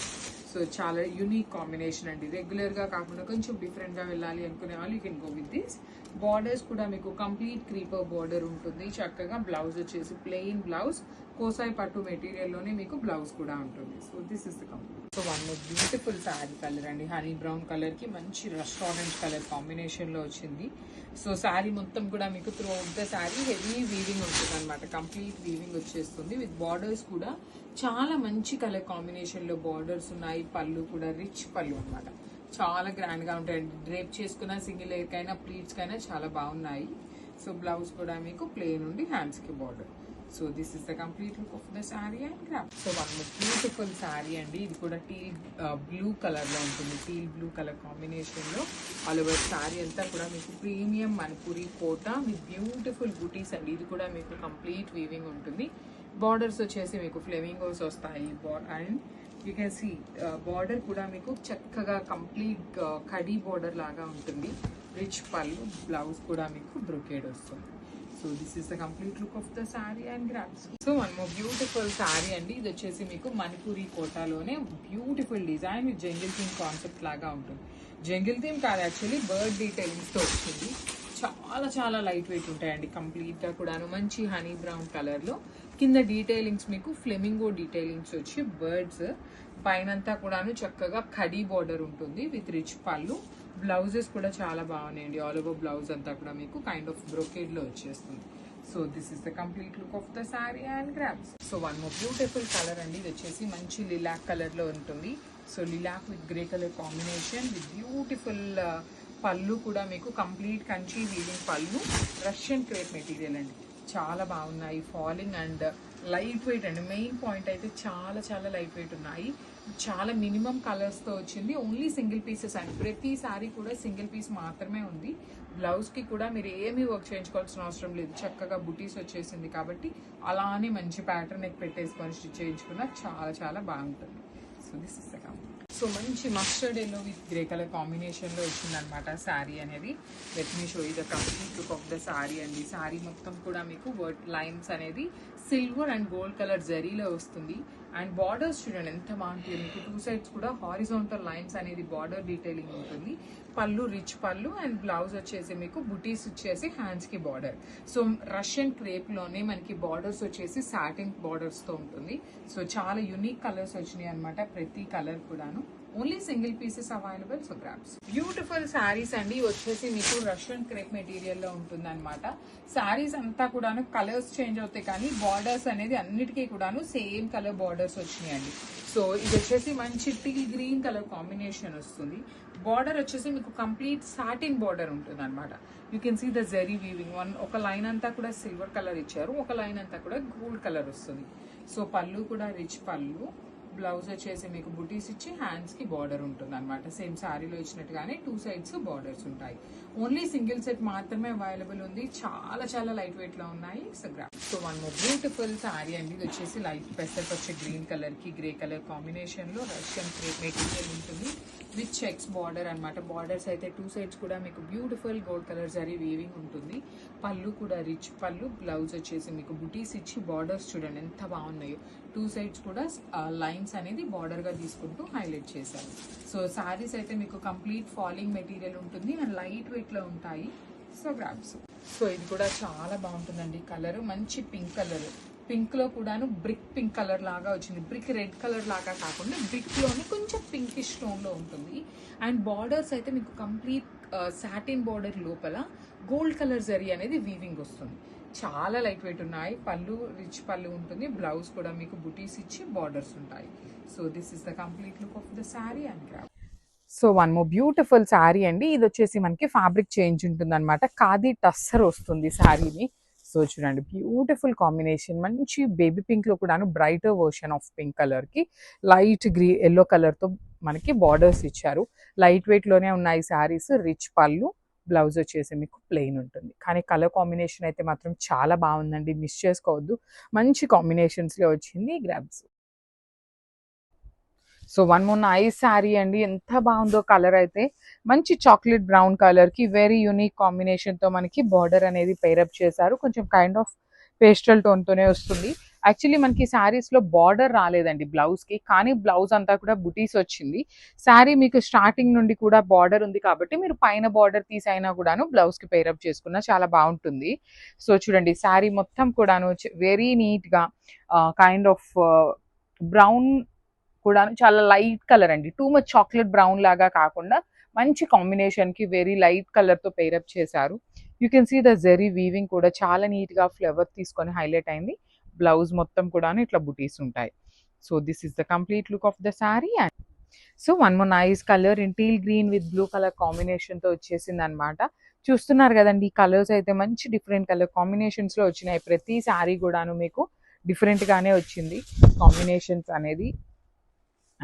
So చాలా యూనిక్ కాంబినేషన్ అండి. రెగ్యులర్ గా కాకుండా కొంచెం డిఫరెంట్ గా వెళ్ళాలి అనుకునే వాళ్ళు you can go with this. Borders కూడా మీకు కంప్లీట్ క్రీపర్ బార్డర్ ఉంటుంది. చక్కగా బ్లౌజ్ వచ్చేసి ప్లెయిన్ బ్లౌజ్, కోసాయి పట్టు మెటీరియల్ లోనే మీకు బ్లౌజ్ కూడా ఉంటుంది. So this is the complete. So one more beautiful sari colour అండి. హనీ బ్రౌన్ కలర్ కి మంచి రెస్టారెంట్ కలర్ కాంబినేషన్ లో వచ్చింది. సో శారీ మొత్తం కూడా మీకు through out the sari heavy weaving ఉంటుంది అనమాట. కంప్లీట్ వీవింగ్ వచ్చేస్తుంది విత్ బార్డర్స్ కూడా చాలా మంచి కలర్ కాంబినేషన్ లో బార్డర్స్ ఉన్నాయి. పళ్ళు కూడా రిచ్ పళ్ళు అనమాట. చాలా గ్రాండ్ గా ఉంటాయండి. డ్రేప్ చేసుకున్న సింగిల్ లేయర్ కైనా ప్లీట్స్ కైనా చాలా బాగున్నాయి. సో బ్లౌజ్ కూడా మీకు ప్లెయిన్ ఉండి హ్యాండ్స్ కి border. So this is the complete look of the sari and grab. So one beautiful sari అండి. ఇది కూడా టీల్ బ్లూ కలర్ లో ఉంటుంది. టీల్ బ్లూ కలర్ కాంబినేషన్ లో ఆల్ ఓవర్ శారీ అంతా కూడా మీకు premium Manipuri Kota with beautiful butis అండి. ఇది కూడా మీకు కంప్లీట్ వీవింగ్ ఉంటుంది. బార్డర్స్ వచ్చేసి మీకు ఫ్లెమింగోస్ వస్తాయి and you can see border కూడా మీకు చక్కగా కంప్లీట్ కడీ బార్డర్ లాగా ఉంటుంది. రిచ్ పళ్ళు, బ్లౌజ్ కూడా మీకు బ్రొకేడ్ వస్తుంది. So this is the complete look of the sari and grams. So one more beautiful sari అండి. ఇది వచ్చేసి మీకు మణిపూరి కోటాలోనే beautiful design with jungle theme concept లాగా ఉంటుంది. జంగిల్ థీమ్ కాదు, యాక్చువల్లీ బర్డ్ డీటెయిలింగ్స్ తో వచ్చింది. చాలా చాలా లైట్ వెయిట్ ఉంటాయండి. కంప్లీట్ గా కూడాను మంచి హనీ బ్రౌన్ కలర్ లో కింద డీటెయిలింగ్స్ మీకు ఫ్లెమింగో డీటెయిలింగ్స్ వచ్చి బర్డ్స్ పైనంతా కూడాను చక్కగా కడీ బార్డర్ ఉంటుంది విత్ రిచ్ పళ్ళు. బ్లౌజెస్ కూడా చాలా బాగున్నాయండి. ఆల్ ఓవర్ బ్లౌజ్ అంతా కూడా మీకు కైండ్ ఆఫ్ బ్రోకేడ్ లో వచ్చేస్తుంది. So this is the complete look of the sari and grams. So one more beautiful colour అండి. ఇది వచ్చేసి మంచి లిలాక్ కలర్ లో ఉంటుంది. So lilac with grey colour combination with beautiful పళ్ళు కూడా మీకు కంప్లీట్ కంచి వీవింగ్ పళ్ళు. రష్యన్ క్రేప్ మెటీరియల్ అండి. చాలా బాగున్నాయి, ఫాలింగ్ అండ్ లైట్ వెయిట్ అండి. మెయిన్ పాయింట్ అయితే చాలా చాలా లైట్ వెయిట్ ఉన్నాయి. చాలా మినిమం కలర్స్తో వచ్చింది. ఓన్లీ సింగిల్ పీసెస్ అండి. ప్రతి సారీ కూడా సింగిల్ పీస్ మాత్రమే ఉంది. బ్లౌజ్కి కూడా మీరు ఏమీ వర్క్ చేయించుకోవాల్సిన అవసరం లేదు. చక్కగా బుటీస్ వచ్చేసింది కాబట్టి అలానే మంచి ప్యాటర్న్ పెట్టేసుకొని స్టిచ్ చేయించుకున్న చాలా చాలా బాగుంటుంది. So this is the complete. So మంచి mustard yellow with grey colour కాంబినేషన్లో వచ్చిందనమాట శారీ అనేది. Let me show you the complete look of the sari అండి. శారీ మొత్తం కూడా మీకు వర్డ్ లైన్స్ అనేది సిల్వర్ అండ్ గోల్డ్ కలర్ జరీలో వస్తుంది. అండ్ బార్డర్స్ చూడండి ఎంత బాగుంటుంది. మీకు 2 sides కూడా హారిజాంటల్ లైన్స్ అనేది బార్డర్ డీటెయిలింగ్ ఉంటుంది. పళ్ళు రిచ్ పళ్ళు అండ్ బ్లౌజ్ వచ్చేసి మీకు బుటీస్ వచ్చేసి హ్యాండ్స్కి బార్డర్. సో రష్యన్ క్రేప్లోనే మనకి బార్డర్స్ వచ్చేసి సాటిన్ బార్డర్స్తో ఉంటుంది. సో చాలా యూనిక్ కలర్స్ వచ్చినాయి అనమాట. ప్రతి కలర్ కూడాను only single pieces available. So grabs. Beautiful saris అండి. వచ్చేసి మీకు రష్యన్ క్రేప్ మెటీరియల్లో ఉంటుంది అనమాట. శారీస్ అంతా కూడాను కలర్స్ చేంజ్ అవుతాయి కానీ బార్డర్స్ అనేది అన్నిటికీ కూడాను సేమ్ కలర్ బార్డర్స్ వచ్చినాయండి. సో ఇది వచ్చేసి మంచి టీల్ గ్రీన్ కలర్ కాంబినేషన్ వస్తుంది. బార్డర్ వచ్చేసి మీకు కంప్లీట్ సాటిన్ బార్డర్ ఉంటుంది అనమాట. You can see the zari weaving. ఒక లైన్ అంతా కూడా సిల్వర్ కలర్ ఇచ్చారు, ఒక లైన్ అంతా కూడా గోల్డ్ కలర్ వస్తుంది. సో పళ్ళు కూడా రిచ్ పళ్ళు, బ్లౌజ్ వచ్చేసి మీకు బుటీస్ ఇచ్చి హ్యాండ్స్కి బార్డర్ ఉంటుంది అనమాట. సేమ్ శారీలో ఇచ్చినట్టుగానే 2 sides బార్డర్స్ ఉంటాయి. ఓన్లీ సింగిల్ సెట్ మాత్రమే అవైలబుల్ ఉంది. చాలా చాలా లైట్ వెయిట్లో ఉన్నాయి. So one more beautiful sari అండి. ఇది వచ్చేసి లైట్ పెసర్ వచ్చే గ్రీన్ కలర్కి గ్రే కలర్ కాంబినేషన్లో రష్యన్ క్రేప్ మెటీరియల్ ఉంటుంది విత్ చెక్స్ బార్డర్ అనమాట. బార్డర్స్ అయితే 2 sides కూడా మీకు beautiful gold colour zari weaving ఉంటుంది. పళ్ళు కూడా రిచ్ పళ్ళు, బ్లౌజ్ వచ్చేసి మీకు బుటీస్ ఇచ్చి బార్డర్స్ చూడండి ఎంత బాగున్నాయో. 2 sides కూడా లైన్స్ అనేది బార్డర్గా తీసుకుంటూ హైలైట్ చేశారు. సో శారీస్ అయితే మీకు కంప్లీట్ ఫాలింగ్ మెటీరియల్ ఉంటుంది అండ్ లైట్ వెయిట్లో ఉంటాయి. So grabs. సో ఇది కూడా చాలా బాగుంటుందండి. కలర్ మంచి పింక్ కలర్. పింక్లో కూడాను బ్రిక్ పింక్ కలర్ లాగా వచ్చింది. బ్రిక్ రెడ్ కలర్ లాగా కాకుండా బ్రిక్లోనే కొంచెం పింకిష్ టోన్లో ఉంటుంది. అండ్ బార్డర్స్ అయితే మీకు కంప్లీట్ సాటిన్ బార్డర్ లోపల గోల్డ్ కలర్ జరీ అనేది వీవింగ్ వస్తుంది. చాలా లైట్ వెయిట్ ఉన్నాయి. పళ్ళు రిచ్ పళ్ళు ఉంటుంది. బ్లౌజ్ కూడా మీకు బుటీస్ ఇచ్చి బార్డర్స్ ఉంటాయి. So this is the complete look of the sari and grab. So one more beautiful sari అండి. ఇది వచ్చేసి మనకి ఫ్యాబ్రిక్ చేంజ్ ఉంటుంది అనమాట. ఖాదీ టస్సర్ వస్తుంది శారీని. సో చూడండి బ్యూటిఫుల్ కాంబినేషన్. మంచి బేబీ పింక్ లో కూడాను brighter version of pink colour కి లైట్ ఎల్లో కలర్ తో మనకి బార్డర్స్ ఇచ్చారు. లైట్ వెయిట్ లోనే ఉన్నాయి శారీస్. రిచ్ పళ్ళు, బ్లౌజ్ వచ్చేసి మీకు ప్లెయిన్ ఉంటుంది. కానీ కలర్ కాంబినేషన్ అయితే మాత్రం చాలా బాగుందండి. మిస్ చేసుకోవద్దు. మంచి కాంబినేషన్స్ లో వచ్చింది. Grabs. So one more nice sari అండి. ఎంత బాగుందో కలర్ అయితే. మంచి చాక్లెట్ బ్రౌన్ కలర్ కి వెరీ యూనిక్ కాంబినేషన్ తో మనకి బార్డర్ అనేది పేరప్ చేశారు. కొంచెం కైండ్ ఆఫ్ పేస్టల్ టోన్ తోనే వస్తుంది. యాక్చువల్లీ మనకి శారీస్ లో బార్డర్ రాలేదండి బ్లౌజ్ కి, కానీ బ్లౌజ్ అంతా కూడా బుటీస్ వచ్చింది. శారీ మీకు స్టార్టింగ్ నుండి కూడా బార్డర్ ఉంది కాబట్టి మీరు పైన బార్డర్ తీసైనా కూడాను బ్లౌజ్ కి పేరప్ చేసుకున్నా చాలా బాగుంటుంది. సో చూడండి శారీ మొత్తం కూడాను వెరీ నీట్ గా కైండ్ ఆఫ్ బ్రౌన్ కూడా చాలా లైట్ కలర్ అండి. టూ మచ్ చాక్లెట్ బ్రౌన్ లాగా కాకుండా మంచి కాంబినేషన్ కి వెరీ లైట్ కలర్ తో పేరప్ చేశారు. You can see the zari weaving కూడా చాలా నీట్ గా ఫ్లవర్ తీసుకొని హైలైట్ అయింది. బ్లౌజ్ మొత్తం కూడా ఇట్లా బుటీస్ ఉంటాయి. So this is the complete look of the sari. And so one more nice colour in teal green with blue colour combination తో వచ్చేసింది అనమాట. చూస్తున్నారు కదండి, ఈ కలర్స్ అయితే మంచి డిఫరెంట్ కలర్ కాంబినేషన్స్ లో వచ్చినాయి. ప్రతి శారీ కూడాను మీకు డిఫరెంట్ గానే వచ్చింది కాంబినేషన్స్ అనేది.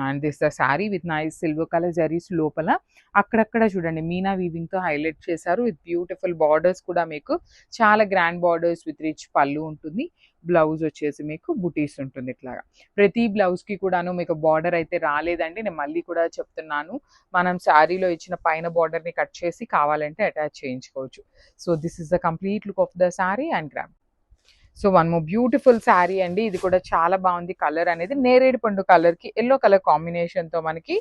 And this the sari with nice silver colour zaris లోపల అక్కడక్కడ చూడండి మీనా వీవింగ్ తో హైలైట్ చేశారు. విత్ బ్యూటిఫుల్ బార్డర్స్ కూడా మీకు చాలా గ్రాండ్ బార్డర్స్ విత్ రిచ్ పళ్ళు ఉంటుంది. బ్లౌజ్ వచ్చేసి మీకు బుటీస్ ఉంటుంది. ఇట్లాగా ప్రతి బ్లౌజ్ కి కూడాను మీకు బార్డర్ అయితే రాలేదండి. నేను మళ్ళీ కూడా చెప్తున్నాను, మనం శారీలో ఇచ్చిన పైన బార్డర్ ని కట్ చేసి కావాలంటే అటాచ్ చేయించుకోవచ్చు. So this is the complete look of the sari and grab. So one more beautiful sari అండి. ఇది కూడా చాలా బాగుంది. కలర్ అనేది నేరేడు పండు కలర్ కి ఎల్లో కలర్ కాంబినేషన్ తో మనకి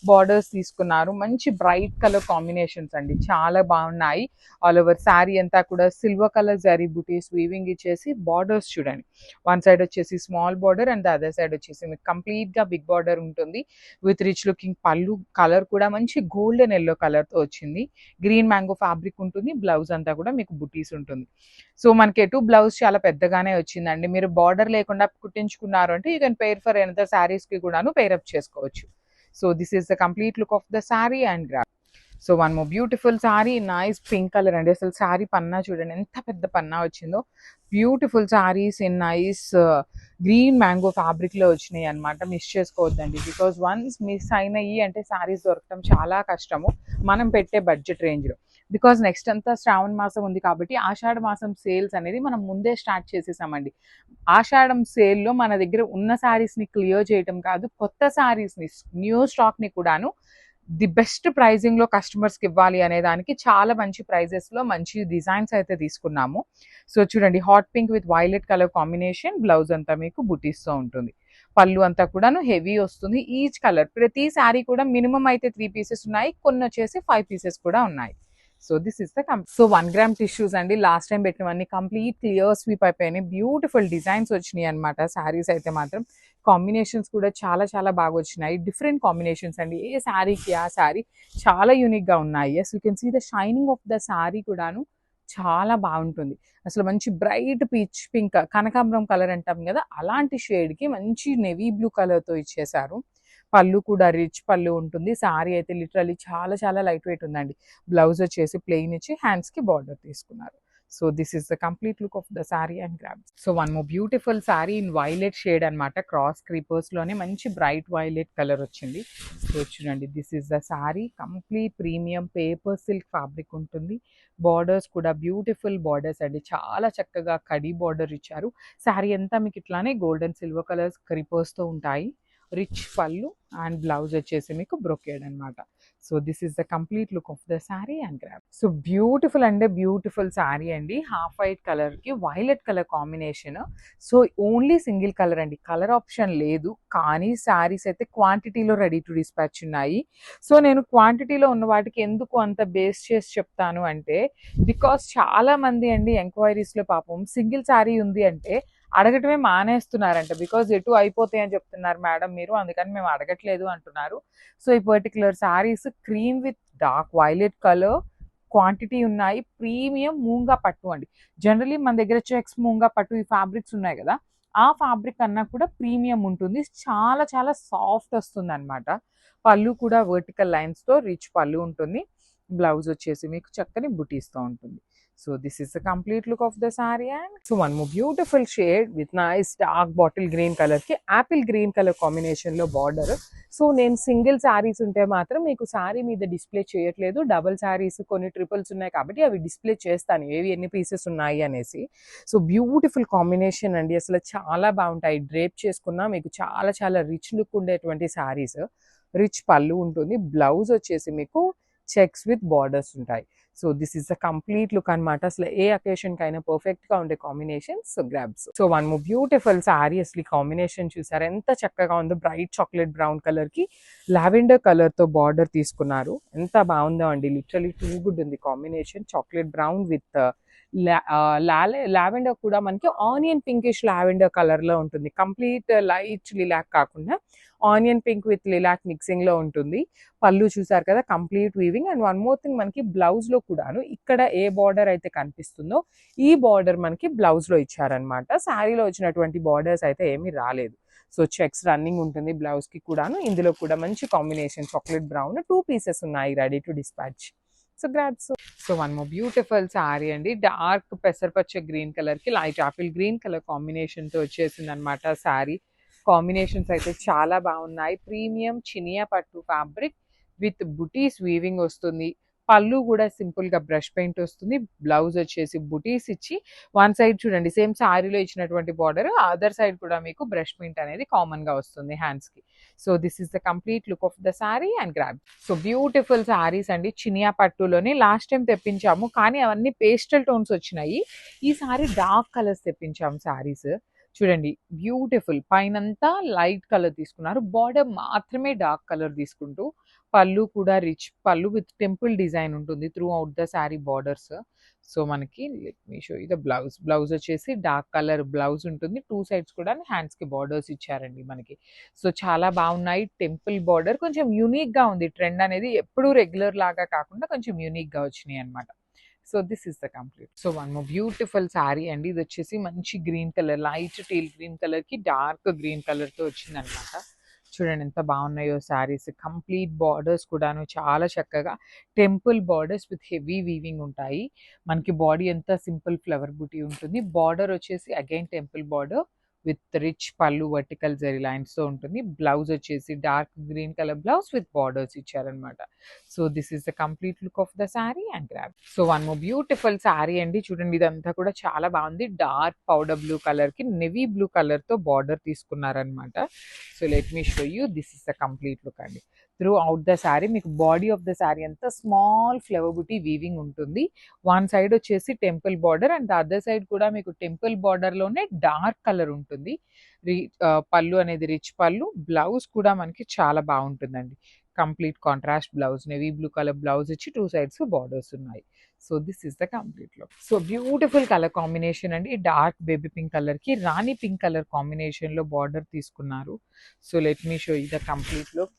బార్డర్స్ తీసుకున్నారు. మంచి బ్రైట్ కలర్ కాంబినేషన్స్ అండి, చాలా బాగున్నాయి. ఆల్ ఓవర్ శారీ అంతా కూడా సిల్వర్ కలర్ జరీ బుటీస్ వీవింగ్ ఇచ్చేసి బార్డర్స్ చూడండి. వన్ సైడ్ వచ్చేసి small border and the other side వచ్చేసి మీకు కంప్లీట్ గా బిగ్ బార్డర్ ఉంటుంది. విత్ రిచ్ లుకింగ్ పళ్ళు. కలర్ కూడా మంచి గోల్డెన్ ఎల్లో కలర్ తో వచ్చింది. గ్రీన్ మ్యాంగో ఫ్యాబ్రిక్ ఉంటుంది. బ్లౌజ్ అంతా కూడా మీకు బుటీస్ ఉంటుంది. సో మనకి ఎటు బ్లౌజ్ చాలా పెద్దగానే వచ్చిందండి. మీరు బార్డర్ లేకుండా కుట్టించుకున్నారు అంటే you can pair for another saris కి కూడాను పేరప్ చేసుకోవచ్చు. So this is the complete look of the sari and grab. So one more beautiful sari, nice pink colour అండి. అసలు సారీ పన్నా చూడండి ఎంత పెద్ద పన్నా వచ్చిందో. Beautiful saris in nice green mango ఫ్యాబ్రిక్లో వచ్చినాయి అనమాట. మిస్ చేసుకోవద్దండి, బికాజ్ వన్స్ మిస్ అయినాయి అంటే సారీస్ దొరకడం చాలా కష్టము మనం పెట్టే బడ్జెట్ రేంజ్లో. బికాజ్ నెక్స్ట్ అంతా శ్రావణ మాసం ఉంది కాబట్టి ఆషాఢ మాసం సేల్స్ అనేది మనం ముందే స్టార్ట్ చేసేసామండి. ఆషాఢం సేల్లో మన దగ్గర ఉన్న శారీస్ని క్లియర్ చేయటం కాదు, కొత్త శారీస్ని న్యూ స్టాక్ని కూడాను ది బెస్ట్ ప్రైజింగ్లో కస్టమర్స్కి ఇవ్వాలి అనే దానికి చాలా మంచి ప్రైజెస్లో మంచి డిజైన్స్ అయితే తీసుకున్నాము. సో చూడండి, hot pink with violet colour combination, blouse అంతా మీకు బుటీస్తో ఉంటుంది. పళ్ళు అంతా కూడాను హెవీ వస్తుంది. ఈచ్ కలర్ ప్రతి శారీ కూడా మినిమం అయితే 3 పీసెస్ ఉన్నాయి, కొన్ని వచ్చేసి 5 పీసెస్ కూడా ఉన్నాయి. So this is the so 1 grab tissues అండి. లాస్ట్ టైం పెట్టినవన్నీ కంప్లీట్ క్లియర్ స్వీప్ అయిపోయినాయి. బ్యూటిఫుల్ డిజైన్స్ వచ్చినాయి అనమాట. శారీస్ అయితే మాత్రం కాంబినేషన్స్ కూడా చాలా చాలా బాగా వచ్చినాయి. డిఫరెంట్ కాంబినేషన్స్ అండి, ఏ శారీకి ఆ శారీ చాలా యూనిక్గా ఉన్నాయి. Yes you can see the shining of the sari కూడాను చాలా బాగుంటుంది. అసలు మంచి బ్రైట్ పీచ్ పింక్, కనకాంబరం కలర్ అంటాం కదా, అలాంటి షేడ్కి మంచి నెవీ బ్లూ కలర్తో ఇచ్చేసారు. పళ్ళు కూడా రిచ్ పళ్ళు ఉంటుంది. సారీ అయితే లిటరల్లీ చాలా చాలా లైట్ వెయిట్ ఉందండి. బ్లౌజ్ వచ్చేసి ప్లెయిన్ ఇచ్చి హ్యాండ్స్కి బార్డర్ తీసుకున్నారు. So this is the complete look of the sari and grab. So one more beautiful sari in violet shade అనమాట. క్రాస్ క్రీపర్స్లోనే మంచి బ్రైట్ వైలెట్ కలర్ వచ్చింది. సో చూడండి, this is the sorry. Complete premium paper silk fabric ఉంటుంది. బార్డర్స్ కూడా బ్యూటిఫుల్ బార్డర్స్ అండి, చాలా చక్కగా కడీ బార్డర్ ఇచ్చారు. సారీ అంతా మీకు ఇట్లానే గోల్డెన్ సిల్వర్ కలర్స్ క్రీపర్స్తో ఉంటాయి. రిచ్ పళ్ళు అండ్ బ్లౌజ్ వచ్చేసి మీకు బ్రొకేడ్ అనమాట. So this is the complete look of the sari and grab. So beautiful అంటే బ్యూటిఫుల్ శారీ అండి. హాఫ్ వైట్ కలర్కి violet colour combination. So only single colour అండి, కలర్ ఆప్షన్ లేదు. కానీ శారీస్ అయితే క్వాంటిటీలో రెడీ టు డిస్పాచ్ ఉన్నాయి. సో నేను క్వాంటిటీలో ఉన్న వాటికి ఎందుకు అంత బేస్ చేసి చెప్తాను అంటే, బికాస్ చాలా మంది అండి ఎంక్వైరీస్లో పాపం సింగిల్ శారీ ఉంది అంటే అడగటమే మానేస్తున్నారంట. బికాజ్ ఎటు అయిపోతాయి అని చెప్తున్నారు మేడం మీరు, అందుకని మేము అడగట్లేదు అంటున్నారు. సో ఈ particular saris cream with dark violet colour quantity ఉన్నాయి. ప్రీమియం మూంగా పట్టు అండి. జనరలీ మన దగ్గర చెక్స్ మూంగా పట్టు ఈ ఫ్యాబ్రిక్స్ ఉన్నాయి కదా, ఆ ఫ్యాబ్రిక్ అన్నా కూడా ప్రీమియం ఉంటుంది. చాలా చాలా సాఫ్ట్ వస్తుంది అనమాట. పళ్ళు కూడా వర్టికల్ లైన్స్తో రిచ్ పళ్ళు ఉంటుంది. బ్లౌజ్ వచ్చేసి మీకు చక్కని బుటీస్తో ఉంటుంది. So this is the complete look of the saree. And so one more beautiful shade with nice dark bottle green color ki apple green color combination lo border. So నేను సింగిల్ శారీస్ ఉంటే మాత్రం మీకు శారీ మీద డిస్ప్లే చేయట్లేదు. డబుల్ శారీస్ కొన్ని ట్రిపుల్స్ ఉన్నాయి కాబట్టి అవి డిస్ప్లే చేస్తాను, ఏవి ఎన్ని పీసెస్ ఉన్నాయి అనేసి. సో బ్యూటిఫుల్ కాంబినేషన్ అండి, అసలు చాలా బాగుంటాయి. డ్రేప్ చేసుకున్నా మీకు చాలా చాలా రిచ్ లుక్ ఉండేటువంటి శారీస్. రిచ్ పళ్ళు ఉంటుంది. బ్లౌజ్ వచ్చేసి మీకు చెక్స్ విత్ బార్డర్స్ ఉంటాయి. So this is the complete look అనమాట. అసలు ఏ అకేషన్ కైనా పర్ఫెక్ట్ గా ఉండే combination. So grabs. So one more beautiful sorry. అసలు ఈ కాంబినేషన్ చూసారు ఎంత చక్కగా ఉందో. బ్రైట్ చాక్లెట్ బ్రౌన్ కలర్ కి లావెండర్ కలర్ తో బార్డర్ తీసుకున్నారు. ఎంత బాగుందో అండి, లిటరలీ టూ గుడ్ ఉంది combination. Chocolate brown with lavender కూడా మనకి ఆనియన్ పింకిష్ లావెండర్ కలర్ లో ఉంటుంది. కంప్లీట్ లైట్ లిలాక్ కాకుండా onion pink with lilac mixing లో ఉంటుంది. పళ్ళు చూసారు కదా, complete weaving. And one more thing, మనకి బ్లౌజ్ లో కూడాను ఇక్కడ ఏ బార్డర్ అయితే కనిపిస్తుందో ఈ బార్డర్ మనకి బ్లౌజ్ లో ఇచ్చారనమాట. శారీలో వచ్చినటువంటి బార్డర్స్ అయితే ఏమీ రాలేదు. సో చెక్స్ రన్నింగ్ ఉంటుంది బ్లౌజ్ కి కూడాను. ఇందులో కూడా మంచి కాంబినేషన్ చాక్లెట్ బ్రౌన్ 2 పీసెస్ ఉన్నాయి ready to dispatch. So grabs. So one more beautiful sari అండి. డార్క్ పెసరపచ్చ గ్రీన్ కలర్ కి light apple green colour combination తో వచ్చేసింది అనమాట. శారీ కాంబినేషన్స్ అయితే చాలా బాగున్నాయి. ప్రీమియం చినియా పట్టు ఫ్యాబ్రిక్ విత్ బుటీస్ వీవింగ్ వస్తుంది. పళ్ళు కూడా సింపుల్ గా బ్రష్ పెయింట్ వస్తుంది. బ్లౌజ్ వచ్చేసి బుటీస్ ఇచ్చి వన్ సైడ్ చూడండి సేమ్ శారీలో ఇచ్చినటువంటి బార్డర్, అదర్ సైడ్ కూడా మీకు బ్రష్ పెయింట్ అనేది కామన్ గా వస్తుంది హ్యాండ్స్ కి. So this is the complete look of the sari and grab. So beautiful saris అండి. చినియా పట్టులోని లాస్ట్ టైం తెప్పించాము కానీ అవన్నీ పేస్టల్ టోన్స్ వచ్చినాయి. ఈ సారీ డార్క్ కలర్స్ తెప్పించాము శారీస్. చూడండి బ్యూటిఫుల్, పైనంతా లైట్ కలర్ తీసుకున్నారు, బార్డర్ మాత్రమే డార్క్ కలర్ తీసుకుంటూ. పళ్ళు కూడా రిచ్ పళ్ళు విత్ టెంపుల్ డిజైన్ ఉంటుంది throughout the sari borders. So మనకి let me show you the blouse. Blouse వచ్చేసి డార్క్ కలర్ బ్లౌజ్ ఉంటుంది. 2 సైడ్స్ కూడా హ్యాండ్స్ కి బార్డర్స్ ఇచ్చారండి మనకి. సో చాలా బాగున్నాయి. టెంపుల్ బార్డర్ కొంచెం యూనిక్ గా ఉంది. ట్రెండ్ అనేది ఎప్పుడు రెగ్యులర్ లాగా కాకుండా కొంచెం యూనిక్ గా వచ్చినాయి అనమాట. So this is the complete. So one more beautiful sari అండి. ఇది వచ్చేసి మంచి green colour, light teal green colour కి డార్క్ గ్రీన్ కలర్ తో వచ్చింది అనమాట. చూడండి ఎంత బాగున్నాయో శారీస్. కంప్లీట్ బార్డర్స్ కూడాను చాలా చక్కగా temple borders with heavy weaving ఉంటాయి. మనకి బాడీ అంతా సింపుల్ ఫ్లవర్ బూటీ ఉంటుంది. బార్డర్ వచ్చేసి again temple border with rich పళ్ళు వర్టికల్ జరీ లైన్స్తో ఉంటుంది. బ్లౌజ్ వచ్చేసి dark green colour blouse with borders ఇచ్చారనమాట. So this is the complete look of the sari and grab. So one more beautiful sari అండి. చూడండి ఇదంతా కూడా చాలా బాగుంది. డార్క్ పౌడర్ బ్లూ కలర్ కి నెవీ బ్లూ కలర్ తో బార్డర్ తీసుకున్నారనమాట. So let me show you. This is the complete look అండి. త్రూ అవుట్ ద శారీ మీకు బాడీ ఆఫ్ ద శారీ అంతా స్మాల్ ఫ్లవర్ బుటీ వీవింగ్ ఉంటుంది. వన్ సైడ్ వచ్చేసి temple border and the other side కూడా మీకు టెంపుల్ బార్డర్ లోనే డార్క్ కలర్ ఉంటుంది. పళ్ళు అనేది రిచ్ పళ్ళు. బ్లౌజ్ కూడా మనకి చాలా బాగుంటుందండి. Complete contrast blouse, navy blue colour blouse ఇచ్చి టూ సైడ్స్ బార్డర్స్ ఉన్నాయి. So this is the complete look. So beautiful colour combination అండి. డార్క్ బేబీ పింక్ కలర్ కి రాణి పింక్ కలర్ కాంబినేషన్ లో బార్డర్ తీసుకున్నారు. So let me show you the complete look.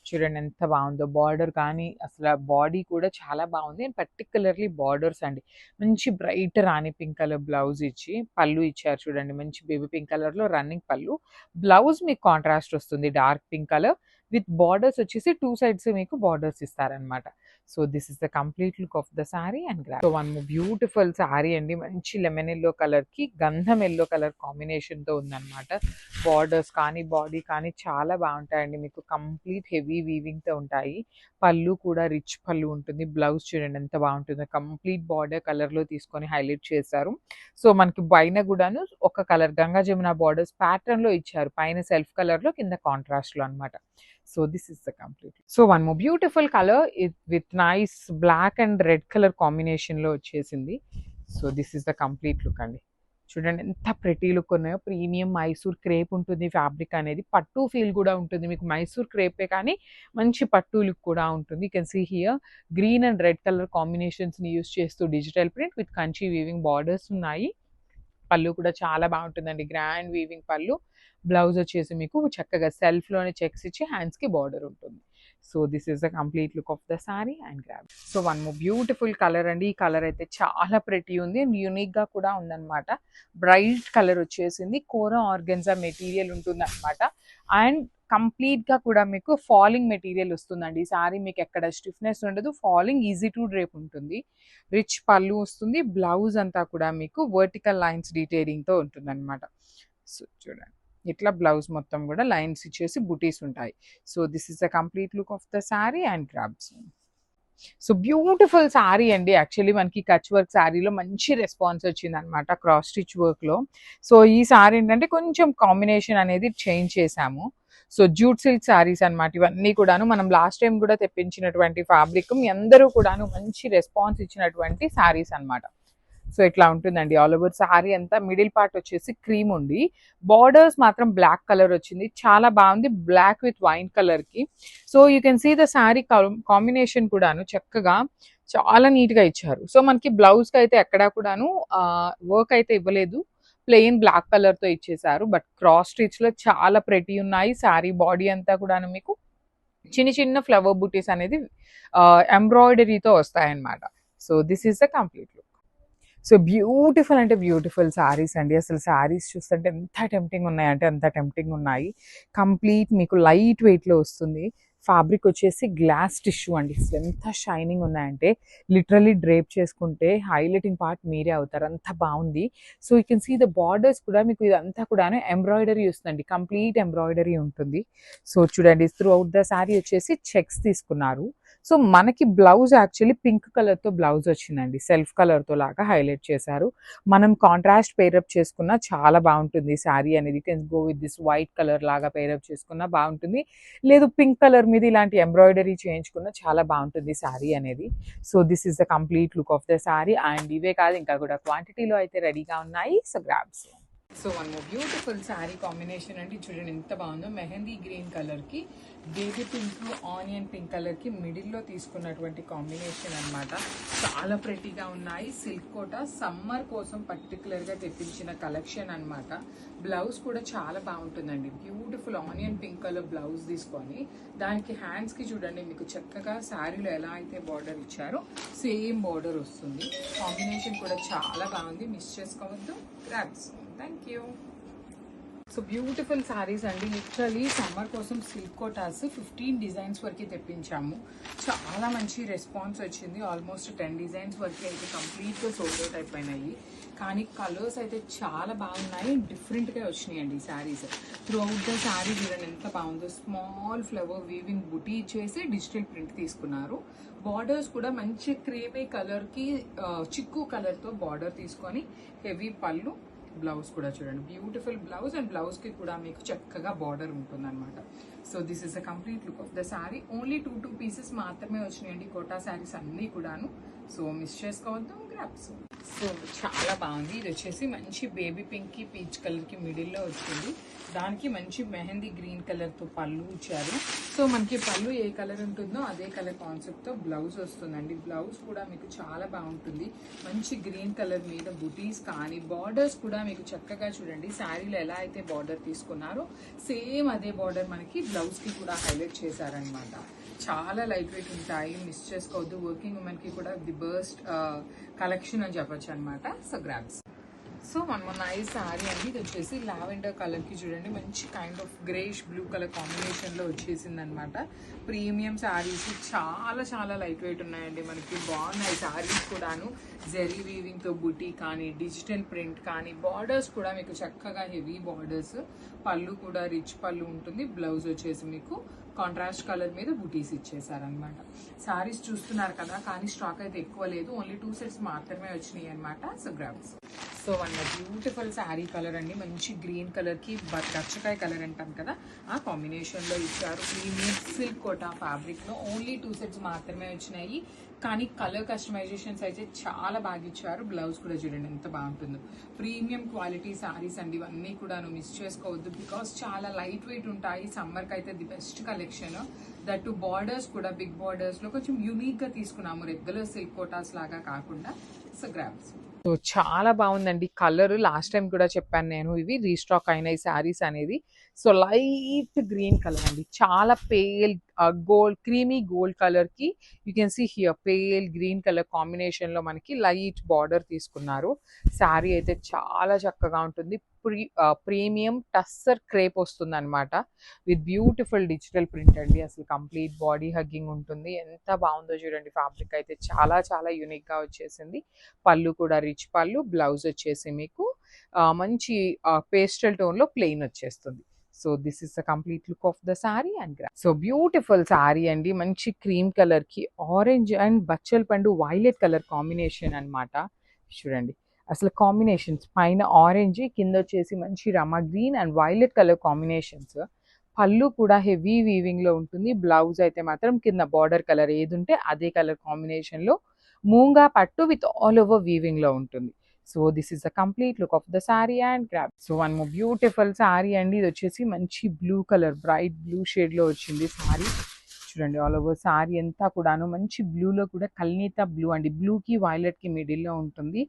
చూడండి ఎంత బాగుందో బార్డర్ కానీ అసలు బాడీ కూడా చాలా బాగుంది. అండ్ పర్టికులర్లీ బార్డర్స్ అండి మంచి బ్రైట్ రాణి పింక్ కలర్ బ్లౌజ్ ఇచ్చి పళ్ళు ఇచ్చారు. చూడండి మంచి బేబీ పింక్ కలర్ లో రన్నింగ్ పళ్ళు. బ్లౌజ్ మీకు కాంట్రాస్ట్ వస్తుంది dark pink colour with borders వచ్చేసి టూ సైడ్స్ మీకు బార్డర్స్ ఇస్తారనమాట. So this is the complete look of the sari and grab. So one beautiful sari అండి. మంచి లెమన్ ఎల్లో కలర్ కి గంధం ఎల్లో కలర్ కాంబినేషన్ తో ఉందన్నమాట. బార్డర్స్ కానీ బాడీ కానీ చాలా బాగుంటాయండి. మీకు కంప్లీట్ హెవీ వీవింగ్ తో ఉంటాయి. పళ్ళు కూడా రిచ్ పళ్ళు ఉంటుంది. బ్లౌజ్ చూడండి ఎంత బాగుంటుందో. కంప్లీట్ బార్డర్ కలర్ లో తీసుకొని హైలైట్ చేశారు. సో మనకి పైన కూడాను ఒక colour Ganga Jamuna borders pattern లో ఇచ్చారు. పైన సెల్ఫ్ కలర్ లో కింద కాంట్రాస్ట్ లో అనమాట. So this is the complete. So one more beautiful colour with nice black and red colour combination లో వచ్చేసింది. So this is the complete look అండి. చూడండి ఎంత ప్రెటీ లుక్ ఉన్నాయో. ప్రీమియం మైసూర్ క్రేప్ ఉంటుంది. ఫ్యాబ్రిక్ అనేది పట్టు ఫీల్ కూడా ఉంటుంది. మీకు మైసూర్ క్రేపే కానీ మంచి పట్టు లుక్ కూడా ఉంటుంది. You can see here green and red colour combinations ని యూస్ చేస్తూ digital print with Kanchi weaving borders ఉన్నాయి. పళ్ళు కూడా చాలా బాగుంటుందండి. గ్రాండ్ వీవింగ్ పళ్ళు. బ్లౌజ్ వచ్చేసి మీకు చక్కగా సెల్ఫ్ లోనే చెక్స్ ఇచ్చి హ్యాండ్స్ కి బార్డర్ ఉంటుంది. So this is the complete look of the sari and grab. So one more beautiful colour అండి. ఈ కలర్ అయితే చాలా ప్రెటీ ఉంది అండ్ యూనిక్ గా కూడా ఉందన్నమాట. బ్రైట్ కలర్ వచ్చేసింది. కోరా ఆర్గెన్జా మెటీరియల్ ఉంటుంది అనమాట. అండ్ కంప్లీట్ గా కూడా మీకు ఫాలింగ్ మెటీరియల్ వస్తుందండి. ఈ సారీ మీకు ఎక్కడ స్టిఫ్నెస్ ఉండదు. ఫాలింగ్ ఈజీ టు డ్రేప్ ఉంటుంది. రిచ్ పళ్ళు వస్తుంది. బ్లౌజ్ అంతా కూడా మీకు వర్టికల్ లైన్స్ డీటెయిలింగ్ తో ఉంటుంది అనమాట. సో చూడండి ఇట్లా బ్లౌజ్ మొత్తం కూడా లైన్స్ ఇచ్చేసి బుటీస్ ఉంటాయి. So this is the complete look of the sari and grabs. So beautiful sari అండి. యాక్చువల్లీ మనకి కచ్ వర్క్ శారీలో మంచి రెస్పాన్స్ వచ్చింది అనమాట క్రాస్ స్టిచ్ వర్క్ లో. సో ఈ శారీ ఏంటంటే కొంచెం కాంబినేషన్ అనేది చేంజ్ చేశాము. సో జూట్ సిల్క్ శారీస్ అనమాట ఇవన్నీ కూడాను. మనం లాస్ట్ టైం కూడా తెప్పించినటువంటి ఫ్యాబ్రిక్ మీ అందరూ కూడాను మంచి రెస్పాన్స్ ఇచ్చినటువంటి శారీస్ అనమాట. సో ఇట్లా ఉంటుందండి. ఆల్ ఓవర్ శారీ అంతా మిడిల్ పార్ట్ వచ్చేసి క్రీమ్ ఉంది. బార్డర్స్ మాత్రం బ్లాక్ కలర్ వచ్చింది. చాలా బాగుంది. బ్లాక్ విత్ వైన్ కలర్ కి. So you can see the sari combination కూడాను చక్కగా చాలా నీట్ గా ఇచ్చారు. సో మనకి బ్లౌజ్ కి అయితే ఎక్కడా కూడాను వర్క్ అయితే ఇవ్వలేదు. ప్లెయిన్ బ్లాక్ కలర్ తో ఇచ్చేసారు. బట్ క్రాస్ స్టిచ్ లో చాలా ప్రెటీ ఉన్నాయి. శారీ బాడీ అంతా కూడాను మీకు చిన్న చిన్న ఫ్లవర్ బూటీస్ అనేది ఎంబ్రాయిడరీతో వస్తాయన్నమాట. So this is the complete look. So beautiful అంటే బ్యూటిఫుల్ శారీస్ అండి. అసలు శారీస్ చూస్తుంటే ఎంత టెంప్టింగ్ ఉన్నాయంటే అంత టెంప్టింగ్ ఉన్నాయి. కంప్లీట్ మీకు లైట్ వెయిట్లో వస్తుంది. ఫ్యాబ్రిక్ వచ్చేసి గ్లాస్ టిష్యూ అండి. అసలు ఎంత షైనింగ్ ఉన్నాయంటే లిటరలీ డ్రేప్ చేసుకుంటే హైలైటింగ్ పార్ట్ మీరే అవుతారు. అంత బాగుంది. So you can see the borders కూడా మీకు ఇదంతా కూడా ఎంబ్రాయిడరీ వస్తుందండి. కంప్లీట్ ఎంబ్రాయిడరీ ఉంటుంది. సో చూడండి త్రూ అవుట్ ద శారీ వచ్చేసి చెక్స్ తీసుకున్నారు. సో మనకి బ్లౌజ్ యాక్చువల్లీ పింక్ కలర్తో బ్లౌజ్ వచ్చిందండి. సెల్ఫ్ కలర్తో లాగా హైలైట్ చేశారు. మనం కాంట్రాస్ట్ పేరప్ చేసుకున్నా చాలా బాగుంటుంది శారీ అనేది. Can go with this white colour లాగా పేరప్ చేసుకున్నా బాగుంటుంది. లేదు పింక్ కలర్ మీద ఇలాంటి ఎంబ్రాయిడరీ చేయించుకున్నా చాలా బాగుంటుంది శారీ అనేది. So this is the complete look of the sari. And ఇవే కాదు ఇంకా కూడా క్వాంటిటీలో అయితే రెడీగా ఉన్నాయి. So grabs. So one more beautiful sari combination అంటే చూడండి ఎంత బాగుందో. మెహందీ గ్రీన్ కలర్ కి baby pink onion pink colour కి మిడిల్ లో తీసుకున్నటువంటి కాంబినేషన్ అనమాట. చాలా ప్రెటీగా ఉన్నాయి. సిల్క్ కోట సమ్మర్ కోసం పర్టికులర్ గా తెప్పించిన కలెక్షన్ అనమాట. బ్లౌజ్ కూడా చాలా బాగుంటుందండి. Beautiful onion pink colour blouse తీసుకొని దానికి హ్యాండ్స్ కి చూడండి మీకు చక్కగా శారీలో ఎలా అయితే బార్డర్ ఇచ్చారో సేమ్ బార్డర్ వస్తుంది. కాంబినేషన్ కూడా చాలా బాగుంది. మిస్ చేసుకోవద్దు. Grabs. Thank you. So beautiful saris అండి. లిటరలీ సమ్మర్ కోసం సిల్క్ కోటాస్ 15 డిజైన్స్ వరకు తెప్పించాము. చాలా మంచి రెస్పాన్స్ వచ్చింది. ఆల్మోస్ట్ 10 డిజైన్స్ వరకు అయితే కంప్లీట్గా సోల్డ్ అవుట్ అయిపోయినాయి. కానీ కలర్స్ అయితే చాలా బాగున్నాయి, డిఫరెంట్గా వచ్చినాయండి saris. Through out the sari చూడండి ఎంత బాగుందో. స్మాల్ ఫ్లవర్ వీవింగ్ బుటీ ఇచ్చేసి డిజిటల్ ప్రింట్ తీసుకున్నారు. బార్డర్స్ కూడా మంచి క్రీమీ కలర్కి చిక్కు కలర్తో బార్డర్ తీసుకొని హెవీ పళ్ళు, బ్లౌజ్ కూడా చూడండి బ్యూటిఫుల్ బ్లౌజ్, అండ్ బ్లౌజ్ కి కూడా మీకు చక్కగా బార్డర్ ఉంటుంది అనమాట. So this is the complete look of the sari. Only 2 pieces మాత్రమే వచ్చినాయండి కోటా శారీస్ అన్నీ కూడాను. సో మిస్ చేసుకోవద్దు, గ్రాప్స్. సో చాలా బాగుంది. ఇది వచ్చేసి మంచి బేబీ పింక్ కి పీచ్ కలర్ కి మిడిల్లో వచ్చింది. దానికి మంచి మెహందీ గ్రీన్ కలర్ తో పళ్ళు ఇచ్చారు. సో మనకి పళ్ళు ఏ కలర్ ఉంటుందో అదే కలర్ కాన్సెప్ట్ తో బ్లౌజ్ వస్తుందండి. బ్లౌజ్ కూడా మీకు చాలా బాగుంటుంది. మంచి గ్రీన్ కలర్ మీద బుటీస్ కానీ బార్డర్స్ కూడా మీకు చక్కగా చూడండి. శారీలో ఎలా అయితే బార్డర్ తీసుకున్నారో సేమ్ అదే బార్డర్ మనకి బ్లౌజ్ కి కూడా హైలైట్ చేశారనమాట. చాలా లైట్ వెయిట్ ఉంటాయి, మిస్ చేసుకోవద్దు. వర్కింగ్ ఉమెన్ కి కూడా ది బెస్ట్ కలెక్షన్ అని చెప్పొచ్చు అనమాట. So grabs. సో మన నైస్ శారీ అండి. ఇది వచ్చేసి లావెండర్ కలర్ కి చూడండి మంచి kind of greyish blue colour combination లో వచ్చేసింది అనమాట. ప్రీమియం శారీస్ చాలా చాలా లైట్ వెయిట్ ఉన్నాయండి. మనకి బాగున్నాయి శారీస్ కూడాను. జెరీ వీవింగ్ తో బుటీ కానీ డిజిటల్ ప్రింట్ కానీ బార్డర్స్ కూడా మీకు చక్కగా హెవీ బార్డర్స్. పళ్ళు కూడా రిచ్ పళ్ళు ఉంటుంది. బ్లౌజ్ వచ్చేసి మీకు కాంట్రాస్ట్ కలర్ మీద బుటీస్ ఇచ్చేసారనమాట. శారీస్ చూస్తున్నారు కదా, కానీ స్టాక్ అయితే ఎక్కువ లేదు. ఓన్లీ 2 సెట్స్ మాత్రమే వచ్చినాయి అనమాట. So grams. So one beautiful sari colour అండి. మంచి గ్రీన్ కలర్ కి గచ్చకాయ కలర్ అంటాం కదా, ఆ కాంబినేషన్ లో ఇచ్చారు. ప్రీమియం సిల్క్ కోటా ఫ్యాబ్రిక్ లో ఓన్లీ 2 సెట్స్ మాత్రమే వచ్చినాయి. కానీ కలర్ కస్టమైజేషన్స్ అయితే చాలా బాగా ఇచ్చారు. బ్లౌజ్ కూడా చూడండి ఎంత బాగుంటుందో. ప్రీమియం క్వాలిటీ శారీస్ అండి ఇవన్నీ కూడా మిస్ చేసుకోవద్దు. బికాస్ చాలా లైట్ వెయిట్ ఉంటాయి. సమ్మర్కి అయితే the best collection. That borders కూడా బిగ్ బార్డర్స్ లో కొంచెం యూనిక్ గా తీసుకున్నాము, రెగ్యులర్ సిల్క్ కోటాస్ లాగా కాకుండా. So grabs. సో చాలా బాగుందండి కలర్. లాస్ట్ టైం కూడా చెప్పాను నేను, ఇవి రీస్టాక్ అయిన ఈ శారీస్ అనేది. సో లైట్ గ్రీన్ కలర్ అండి, చాలా pale gold creamy gold colour కి you can see here pale green colour combination లో మనకి లైట్ బార్డర్ తీసుకున్నారు. శారీ అయితే చాలా చక్కగా ఉంటుంది. ప్రీమియం టస్సర్ క్రేప్ వస్తుంది అనమాట, విత్ బ్యూటిఫుల్ డిజిటల్ ప్రింట్ అండి. అసలు కంప్లీట్ బాడీ హగ్గింగ్ ఉంటుంది. ఎంత బాగుందో చూడండి. ఫ్యాబ్రిక్ అయితే చాలా చాలా యూనిక్ గా వచ్చేసింది. పళ్ళు కూడా రిచ్ పళ్ళు. బ్లౌజ్ వచ్చేసి మీకు మంచి పేస్టల్ టోన్ లో ప్లెయిన్ వచ్చేస్తుంది. So this is the complete look of the sari and so beautiful sari అండి. మంచి క్రీమ్ కలర్ కి ఆరెంజ్ అండ్ బచ్చల్ పండు వైలెట్ కలర్ కాంబినేషన్ అనమాట. చూడండి అసలు కాంబినేషన్స్, పైన ఆరెంజ్, కింద వచ్చేసి మంచి రమా green and violet colour combinations. పళ్ళు కూడా హెవీ వీవింగ్ లో ఉంటుంది. బ్లౌజ్ అయితే మాత్రం కింద బార్డర్ కలర్ ఏది ఉంటే అదే కలర్ కాంబినేషన్ లో మూంగా పట్టు విత్ ఆల్ ఓవర్ వీవింగ్ లో ఉంటుంది. So this is the complete look of the sari and grab. So one more beautiful sari అండి. ఇది వచ్చేసి మంచి blue colour, bright blue shade లో వచ్చింది శారీ. చూడండి ఆల్ ఓవర్ శారీ అంతా కూడాను మంచి బ్లూలో కూడా కల్నీతా బ్లూ అండి. బ్లూకి వైలెట్కి మిడిల్లో ఉంటుంది.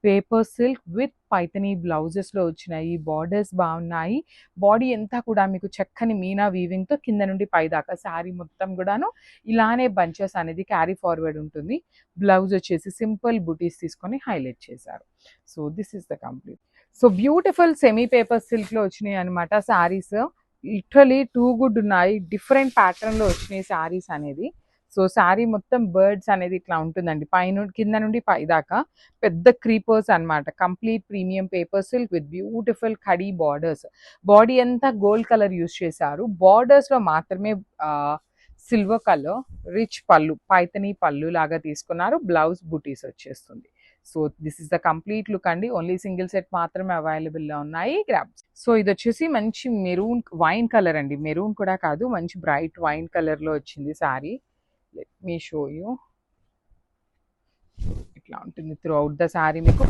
పేపర్ సిల్క్ విత్ పైతనీ బ్లౌజెస్లో వచ్చినాయి. బార్డర్స్ బాగున్నాయి. బాడీ అంతా కూడా మీకు చక్కని మీనా వీవింగ్తో కింద నుండి పై దాకా శారీ మొత్తం కూడాను ఇలానే బంచెస్ అనేది క్యారీ ఫార్వర్డ్ ఉంటుంది. బ్లౌజ్ వచ్చేసి సింపుల్ బుటీస్ తీసుకొని హైలైట్ చేశారు. So this is the complete. So beautiful semi paper సిల్క్లో వచ్చినాయి అనమాట శారీస్. లిటరలీ టూ గుడ్ ఉన్నాయి. డిఫరెంట్ ప్యాటర్న్ లో వచ్చినాయి శారీస్ అనేది. సో శారీ మొత్తం బర్డ్స్ అనేది ఇట్లా ఉంటుందండి. పైన కింద నుండి పై దాకా పెద్ద క్రీపర్స్ అనమాట. Complete premium paper silk with beautiful khadi borders. Body అంతా గోల్డ్ కలర్ యూస్ చేశారు. బార్డర్స్ లో మాత్రమే సిల్వర్ కలర్ రిచ్ పళ్ళు, పైతనీ పళ్ళు లాగా తీసుకున్నారు. బ్లౌజ్ బుటీస్ వచ్చేస్తుంది. So this is the complete look అండి. ఓన్లీ సింగిల్ సెట్ మాత్రమే అవైలబుల్ లో ఉన్నాయి. గ్రాబ్స్. సో ఇది వచ్చేసి మంచి మెరూన్ వైన్ కలర్ అండి. మెరూన్ కూడా కాదు, మంచి బ్రైట్ వైన్ కలర్ లో వచ్చింది sari. Let me show you. ఇట్లా ఉంటుంది త్రూ అవుట్ ద శారీ. మీకు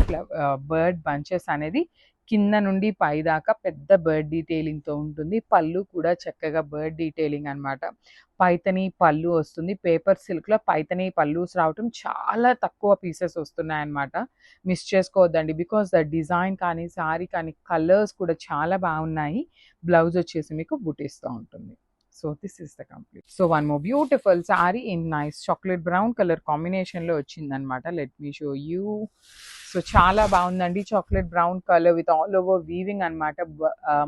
బర్డ్ బంచెస్ అనేది కింద నుండి పై దాకా పెద్ద బర్డ్ డీటెయిలింగ్ తో ఉంటుంది. పళ్ళు కూడా చక్కగా బర్డ్ డీటెయిలింగ్ అనమాట. పైతనీ పళ్ళు వస్తుంది. పేపర్ సిల్క్ లో పైతనీ పళ్ళుస్ రావటం చాలా తక్కువ పీసెస్ వస్తున్నాయి అనమాట. మిస్ చేసుకోవద్దండి. బికాస్ ద డిజైన్ కానీ శారీ కానీ కలర్స్ కూడా చాలా బాగున్నాయి. బ్లౌజ్ వచ్చేసి మీకు బుటీస్తో ఉంటుంది. So this is the complete. So one more beautiful sari in nice chocolate brown colour కాంబినేషన్లో వచ్చిందనమాట. Let me show you. So చాలా బాగుందండి, chocolate brown colour with all over weaving అనమాట.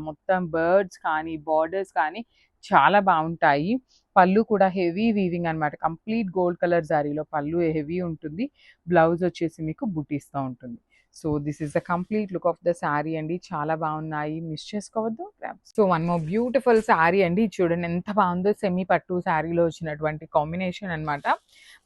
మొత్తం బర్డ్స్ కానీ బార్డర్స్ కానీ చాలా బాగుంటాయి. పళ్ళు కూడా హెవీ వీవింగ్ అనమాట. కంప్లీట్ గోల్డ్ కలర్ జారీలో పళ్ళు హెవీ ఉంటుంది. బ్లౌజ్ వచ్చేసి మీకు బుటీస్తో ఉంటుంది. So this is the complete look of the sari అండి. చాలా బాగున్నాయి, మిస్ చేసుకోవద్దు. So one more beautiful sari అండి. చూడండి ఎంత బాగుందో, సెమీ పట్టు శారీలో వచ్చినటువంటి కాంబినేషన్ అనమాట.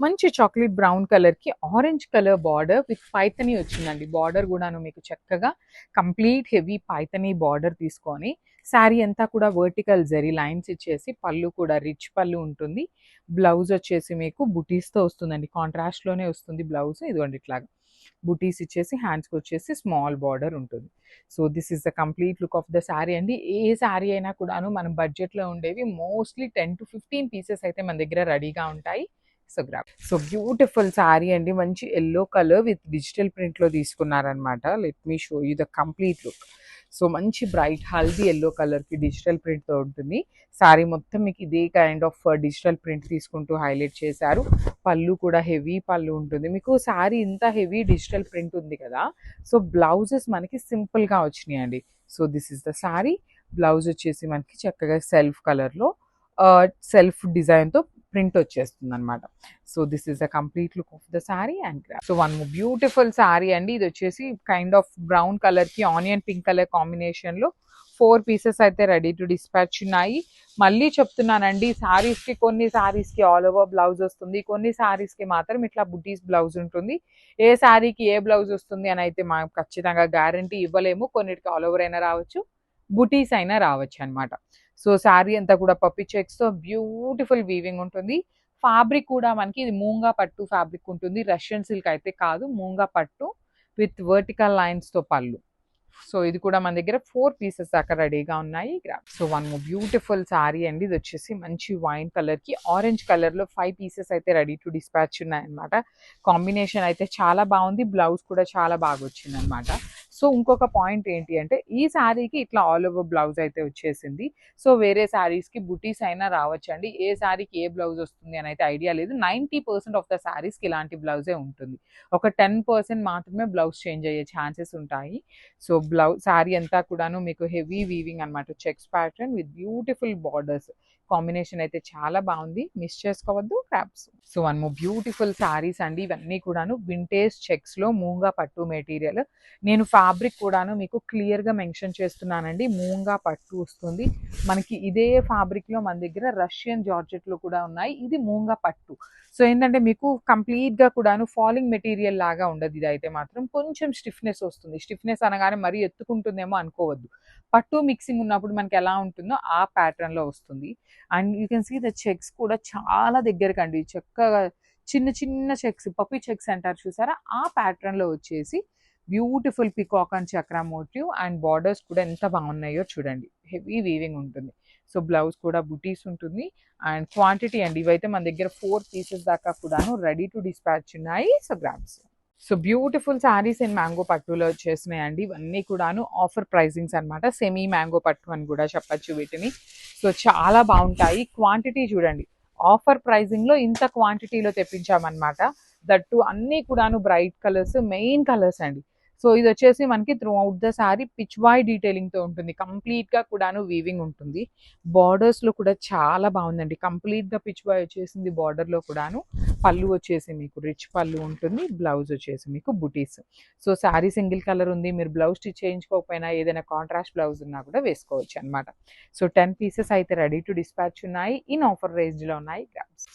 మంచి చాక్లెట్ బ్రౌన్ కలర్కి orange colour border with Paithani వచ్చిందండి. బార్డర్ కూడాను మీకు చక్కగా కంప్లీట్ హెవీ పైతనీ బార్డర్ తీసుకొని శారీ అంతా కూడా వర్టికల్ జరీ లైన్స్ ఇచ్చేసి పళ్ళు కూడా రిచ్ పళ్ళు ఉంటుంది. బ్లౌజ్ వచ్చేసి మీకు బుటీస్తో వస్తుందండి. కాంట్రాస్ట్లోనే వస్తుంది బ్లౌజ్. ఇదిగోండి ఇట్లాగా బుటీస్ ఇచ్చేసి హ్యాండ్స్కి వచ్చేసి స్మాల్ బార్డర్ ఉంటుంది. So this is the complete look of the sari అండి. ఏ శారీ అయినా కూడాను మనం బడ్జెట్లో ఉండేవి మోస్ట్లీ 10 to 15 పీసెస్ అయితే మన దగ్గర రెడీగా ఉంటాయి. So grab. So beautiful sari అండి. మంచి ఎల్లో కలర్ విత్ డిజిటల్ ప్రింట్లో తీసుకున్నారనమాట. Let me show you the complete look. So మంచి బ్రైట్ హల్దీ ఎల్లో కలర్కి డిజిటల్ ప్రింట్తో ఉంటుంది. శారీ మొత్తం మీకు ఇదే కైండ్ ఆఫ్ డిజిటల్ ప్రింట్ తీసుకుంటూ హైలైట్ చేశారు. పళ్ళు కూడా హెవీ పళ్ళు ఉంటుంది. మీకు శారీ ఇంత హెవీ డిజిటల్ ప్రింట్ ఉంది కదా, సో బ్లౌజెస్ మనకి సింపుల్గా వచ్చినాయండి. So this is the sari. Blouse వచ్చేసి మనకి చక్కగా సెల్ఫ్ కలర్లో సెల్ఫ్ డిజైన్తో ప్రింట్ వచ్చేస్తుంది అనమాట. So this is the complete look of the sari and grab. So one beautiful sari అండి. ఇది వచ్చేసి కైండ్ ఆఫ్ బ్రౌన్ కలర్కి ఆనియన్ పింక్ కలర్ కాంబినేషన్లో 4 పీసెస్ అయితే రెడీ టు డిస్పాచ్ ఉన్నాయి. మళ్ళీ చెప్తున్నానండి, శారీస్కి కొన్ని శారీస్కి ఆల్ ఓవర్ బ్లౌజ్ వస్తుంది, కొన్ని శారీస్కి మాత్రం ఇట్లా బుటీస్ బ్లౌజ్ ఉంటుంది. ఏ శారీకి ఏ బ్లౌజ్ వస్తుంది అని అయితే మాకు ఖచ్చితంగా గ్యారంటీ ఇవ్వలేము. కొన్నిటికి ఆల్ ఓవర్ అయినా రావచ్చు, బుటీస్ అయినా రావచ్చు అనమాట. సో శారీ అంతా కూడా పప్పి చెక్స్తో బ్యూటిఫుల్ వీవింగ్ ఉంటుంది. ఫ్యాబ్రిక్ కూడా మనకి ఇది మూంగా పట్టు ఫ్యాబ్రిక్ ఉంటుంది. రష్యన్ సిల్క్ అయితే కాదు, మూంగా పట్టు విత్ వర్టికల్ లైన్స్తో పళ్ళు. సో ఇది కూడా మన దగ్గర 4 పీసెస్ దాకా రెడీగా ఉన్నాయి. సో వన్ బ్యూటిఫుల్ శారీ అండి. ఇది వచ్చేసి మంచి వైన్ కలర్కి ఆరెంజ్ కలర్లో 5 పీసెస్ అయితే రెడీ టు డిస్పాచ్ ఉన్నాయన్నమాట. కాంబినేషన్ అయితే చాలా బాగుంది. బ్లౌజ్ కూడా చాలా బాగా వచ్చింది అనమాట. సో ఇంకొక పాయింట్ ఏంటి అంటే, ఈ శారీకి ఇట్లా ఆల్ ఓవర్ బ్లౌజ్ అయితే వచ్చేసింది. సో వేరే శారీస్కి బుటీస్ అయినా రావచ్చండి. ఏ శారీకి ఏ బ్లౌజ్ వస్తుంది అని అయితే ఐడియా లేదు. 90% ఆఫ్ ద శారీస్కి ఇలాంటి బ్లౌజే ఉంటుంది. ఒక 10% మాత్రమే బ్లౌజ్ చేంజ్ అయ్యే ఛాన్సెస్ ఉంటాయి. సో బ్లౌజ్ శారీ అంతా కూడాను మీకు హెవీ వీవింగ్ అనమాట. Checks pattern with beautiful borders. Combination అయితే చాలా బాగుంది, మిస్ చేసుకోవద్దు. Crops. So one more beautiful saris అండి. ఇవన్నీ కూడాను వింటేజ్ చెక్స్లో మూంగా పట్టు మెటీరియల్. నేను ఫ్యాబ్రిక్ కూడాను మీకు క్లియర్గా మెన్షన్ చేస్తున్నానండి. మూంగా పట్టు వస్తుంది మనకి. ఇదే ఫ్యాబ్రిక్లో మన దగ్గర రష్యన్ జార్జెట్లు కూడా ఉన్నాయి. ఇది మూంగా పట్టు. సో ఏంటంటే మీకు కంప్లీట్గా కూడాను ఫాలింగ్ మెటీరియల్ లాగా ఉండదు. ఇది అయితే మాత్రం కొంచెం స్టిఫ్నెస్ వస్తుంది. స్టిఫ్నెస్ అనగానే మరీ ఎత్తుకుంటుందేమో అనుకోవద్దు. పట్టు మిక్సింగ్ ఉన్నప్పుడు మనకి ఎలా ఉంటుందో ఆ ప్యాటర్న్లో వస్తుంది. And you can see the checks కూడా చాలా దగ్గరకండి, చక్కగా చిన్న చిన్న చెక్స్, పప్పి చెక్స్ అంటారు చూసారా, ఆ ప్యాటర్న్లో వచ్చేసి beautiful peacock and chakra motif. And borders కూడా ఎంత బాగున్నాయో చూడండి, హెవీ వీవింగ్ ఉంటుంది. సో బ్లౌజ్ కూడా బుటీస్ ఉంటుంది. అండ్ క్వాంటిటీ అండి, ఇవైతే మన దగ్గర 4 పీసెస్ దాకా కూడాను రెడీ టు డిస్పాచ్ ఉన్నాయి. So grams. So beautiful saris and mango పట్టులో వచ్చేసినాయండి. ఇవన్నీ కూడాను ఆఫర్ ప్రైజింగ్స్ అనమాట. సెమీ మ్యాంగో పట్టు అని కూడా చెప్పచ్చు వీటిని. సో చాలా బాగుంటాయి. క్వాంటిటీ చూడండి, ఆఫర్ ప్రైజింగ్లో ఇంత క్వాంటిటీలో తెప్పించామన్నమాట. దట్టు అన్నీ కూడాను బ్రైట్ కలర్స్, మెయిన్ కలర్స్ అండి. సో ఇది వచ్చేసి మనకి throughout the sari pitch boy డీటెయిలింగ్తో ఉంటుంది. కంప్లీట్గా కూడాను వీవింగ్ ఉంటుంది. బార్డర్స్లో కూడా చాలా బాగుందండి. కంప్లీట్గా పిచ్ బాయ్ వచ్చేసింది బార్డర్లో కూడాను. పళ్ళు వచ్చేసి మీకు రిచ్ పళ్ళు ఉంటుంది. బ్లౌజ్ వచ్చేసి మీకు బుటీస్. సో శారీ సింగిల్ కలర్ ఉంది, మీరు బ్లౌజ్ స్టిచ్ చేయించుకోకపోయినా ఏదైనా కాంట్రాస్ట్ బ్లౌజ్ ఉన్నా కూడా వేసుకోవచ్చు అనమాట. సో 10 పీసెస్ అయితే రెడీ టు డిస్పాచ్ ఉన్నాయి. ఇన్ ఆఫర్ రేంజ్లో ఉన్నాయి.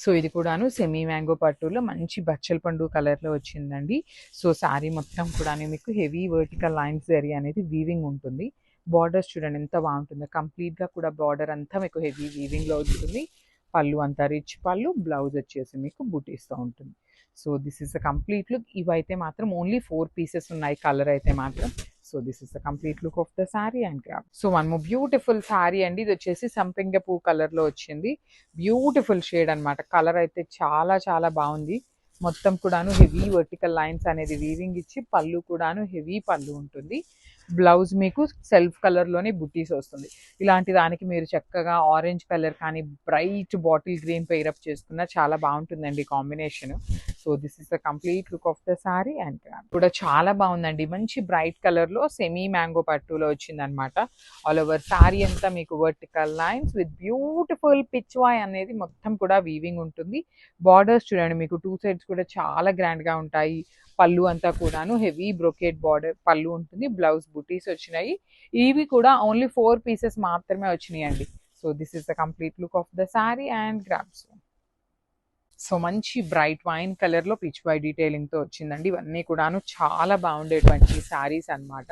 సో ఇది కూడాను సెమీ మ్యాంగో పట్టులో మంచి బచ్చల పండు కలర్లో వచ్చిందండి. సో శారీ మొత్తం కూడాను మీకు హెవీ వర్టికల్ లైన్స్ జరీ అనేది వీవింగ్ ఉంటుంది. బార్డర్స్ చూడండి ఎంత బాగుంటుందో. కంప్లీట్గా కూడా బార్డర్ అంతా మీకు హెవీ వీవింగ్లో ఉంటుంది. పళ్ళు అంతా రిచ్ పళ్ళు. బ్లౌజ్ వచ్చేసి మీకు బూటీస్తో ఉంటుంది. So this is the complete look. ఇవైతే మాత్రం ఓన్లీ 4 పీసెస్ ఉన్నాయి కలర్ అయితే మాత్రం. So this is the complete look of the sari and grab. So one more beautiful sari అండి. ఇది వచ్చేసి సంపెంగ పువ్వు కలర్లో వచ్చింది. బ్యూటిఫుల్ షేడ్ అనమాట. కలర్ అయితే చాలా చాలా బాగుంది. మొత్తం కూడాను హెవీ వర్టికల్ లైన్స్ అనేది వీవింగ్ ఇచ్చి, పళ్ళు కూడాను హెవీ పళ్ళు ఉంటుంది. బ్లౌజ్ మీకు సెల్ఫ్ కలర్లోనే బుట్టీస్ వస్తుంది. ఇలాంటి దానికి మీరు చక్కగా ఆరెంజ్ కలర్ కానీ బ్రైట్ బాటిల్ గ్రీన్ పెయిరప్ చేసుకున్న చాలా బాగుంటుందండి combination. So this is the complete look of the sari and కూడా చాలా బాగుందండి. మంచి బ్రైట్ కలర్లో సెమీ మ్యాంగో పట్టులో వచ్చిందనమాట. ఆల్ ఓవర్ సారీ అంతా మీకు vertical lines with beautiful Pichwai అనేది మొత్తం కూడా వీవింగ్ ఉంటుంది. బార్డర్స్ చూడండి మీకు 2 సైడ్స్ కూడా చాలా గ్రాండ్గా ఉంటాయి. పళ్ళు అంతా కూడాను హెవీ బ్రొకేట్ బార్డర్ పళ్ళు ఉంటుంది. బ్లౌజ్ బుటీస్ వచ్చినాయి. ఇవి కూడా ఓన్లీ 4 పీసెస్ మాత్రమే వచ్చినాయి అండి. So this is the complete look of the sari and grabs. So మంచి బ్రైట్ వైన్ కలర్లో పిచ్ బై డీటెయిలింగ్తో వచ్చిందండి. ఇవన్నీ కూడాను చాలా బాగుండేటువంటి శారీస్ అనమాట.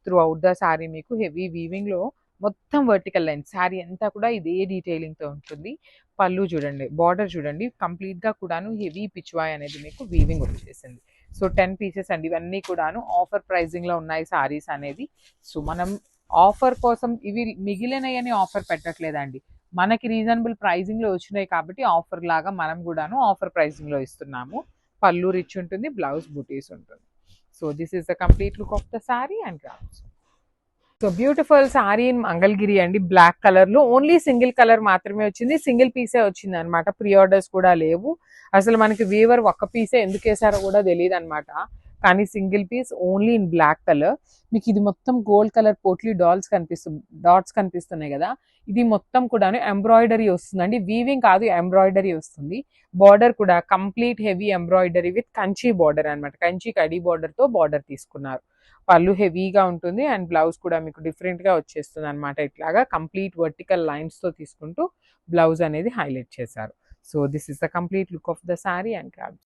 త్రూ అవుట్ ద శారీ మీకు హెవీ వీవింగ్లో మొత్తం వర్టికల్ లైన్ శారీ అంతా కూడా ఇదే డీటెయిలింగ్తో ఉంటుంది. పళ్ళు చూడండి, బార్డర్ చూడండి, కంప్లీట్గా కూడాను హెవీ పిచ్వాయ్ అనేది మీకు వీవింగ్ వచ్చేసింది. సో 10 పీసెస్ అండి. ఇవన్నీ కూడాను ఆఫర్ ప్రైజింగ్లో ఉన్నాయి శారీస్ అనేది. సో మనం ఆఫర్ కోసం ఇవి మిగిలినయని ఆఫర్ పెట్టట్లేదండి. మనకి రీజనబుల్ ప్రైజింగ్లో వచ్చినాయి కాబట్టి ఆఫర్ లాగా మనం కూడాను ఆఫర్ ప్రైజింగ్లో ఇస్తున్నాము. పళ్ళు రిచ్ ఉంటుంది, బ్లౌజ్ బుటీస్ ఉంటుంది. So this is the complete look of the sari and grams. So beautiful sari in Mangalagiri అండి. బ్లాక్ కలర్లో ఓన్లీ సింగిల్ కలర్ మాత్రమే వచ్చింది. సింగిల్ పీసే వచ్చింది అనమాట. ప్రీ ఆర్డర్స్ కూడా లేవు. అసలు మనకి వీవర్ ఒక్క పీసే ఎందుకు వేసారో కూడా తెలియదు అనమాట. కానీ single piece only in black colour. మీకు ఇది మొత్తం గోల్డ్ కలర్ పోట్లీ డాట్స్ కనిపిస్తున్నాయి కదా. ఇది మొత్తం కూడా ఎంబ్రాయిడరీ వస్తుందండి. వీవింగ్ కాదు, ఎంబ్రాయిడరీ వస్తుంది. బార్డర్ కూడా complete heavy embroidery with Kanchi border అనమాట. కంచి కడీ బార్డర్తో బార్డర్ తీసుకున్నారు. పళ్ళు హెవీగా ఉంటుంది అండ్ బ్లౌజ్ కూడా మీకు డిఫరెంట్గా వచ్చేస్తుంది అనమాట. ఇట్లాగా కంప్లీట్ వర్టికల్ లైన్స్తో తీసుకుంటూ బ్లౌజ్ అనేది హైలైట్ చేశారు. So this is the complete look of the sari and craft.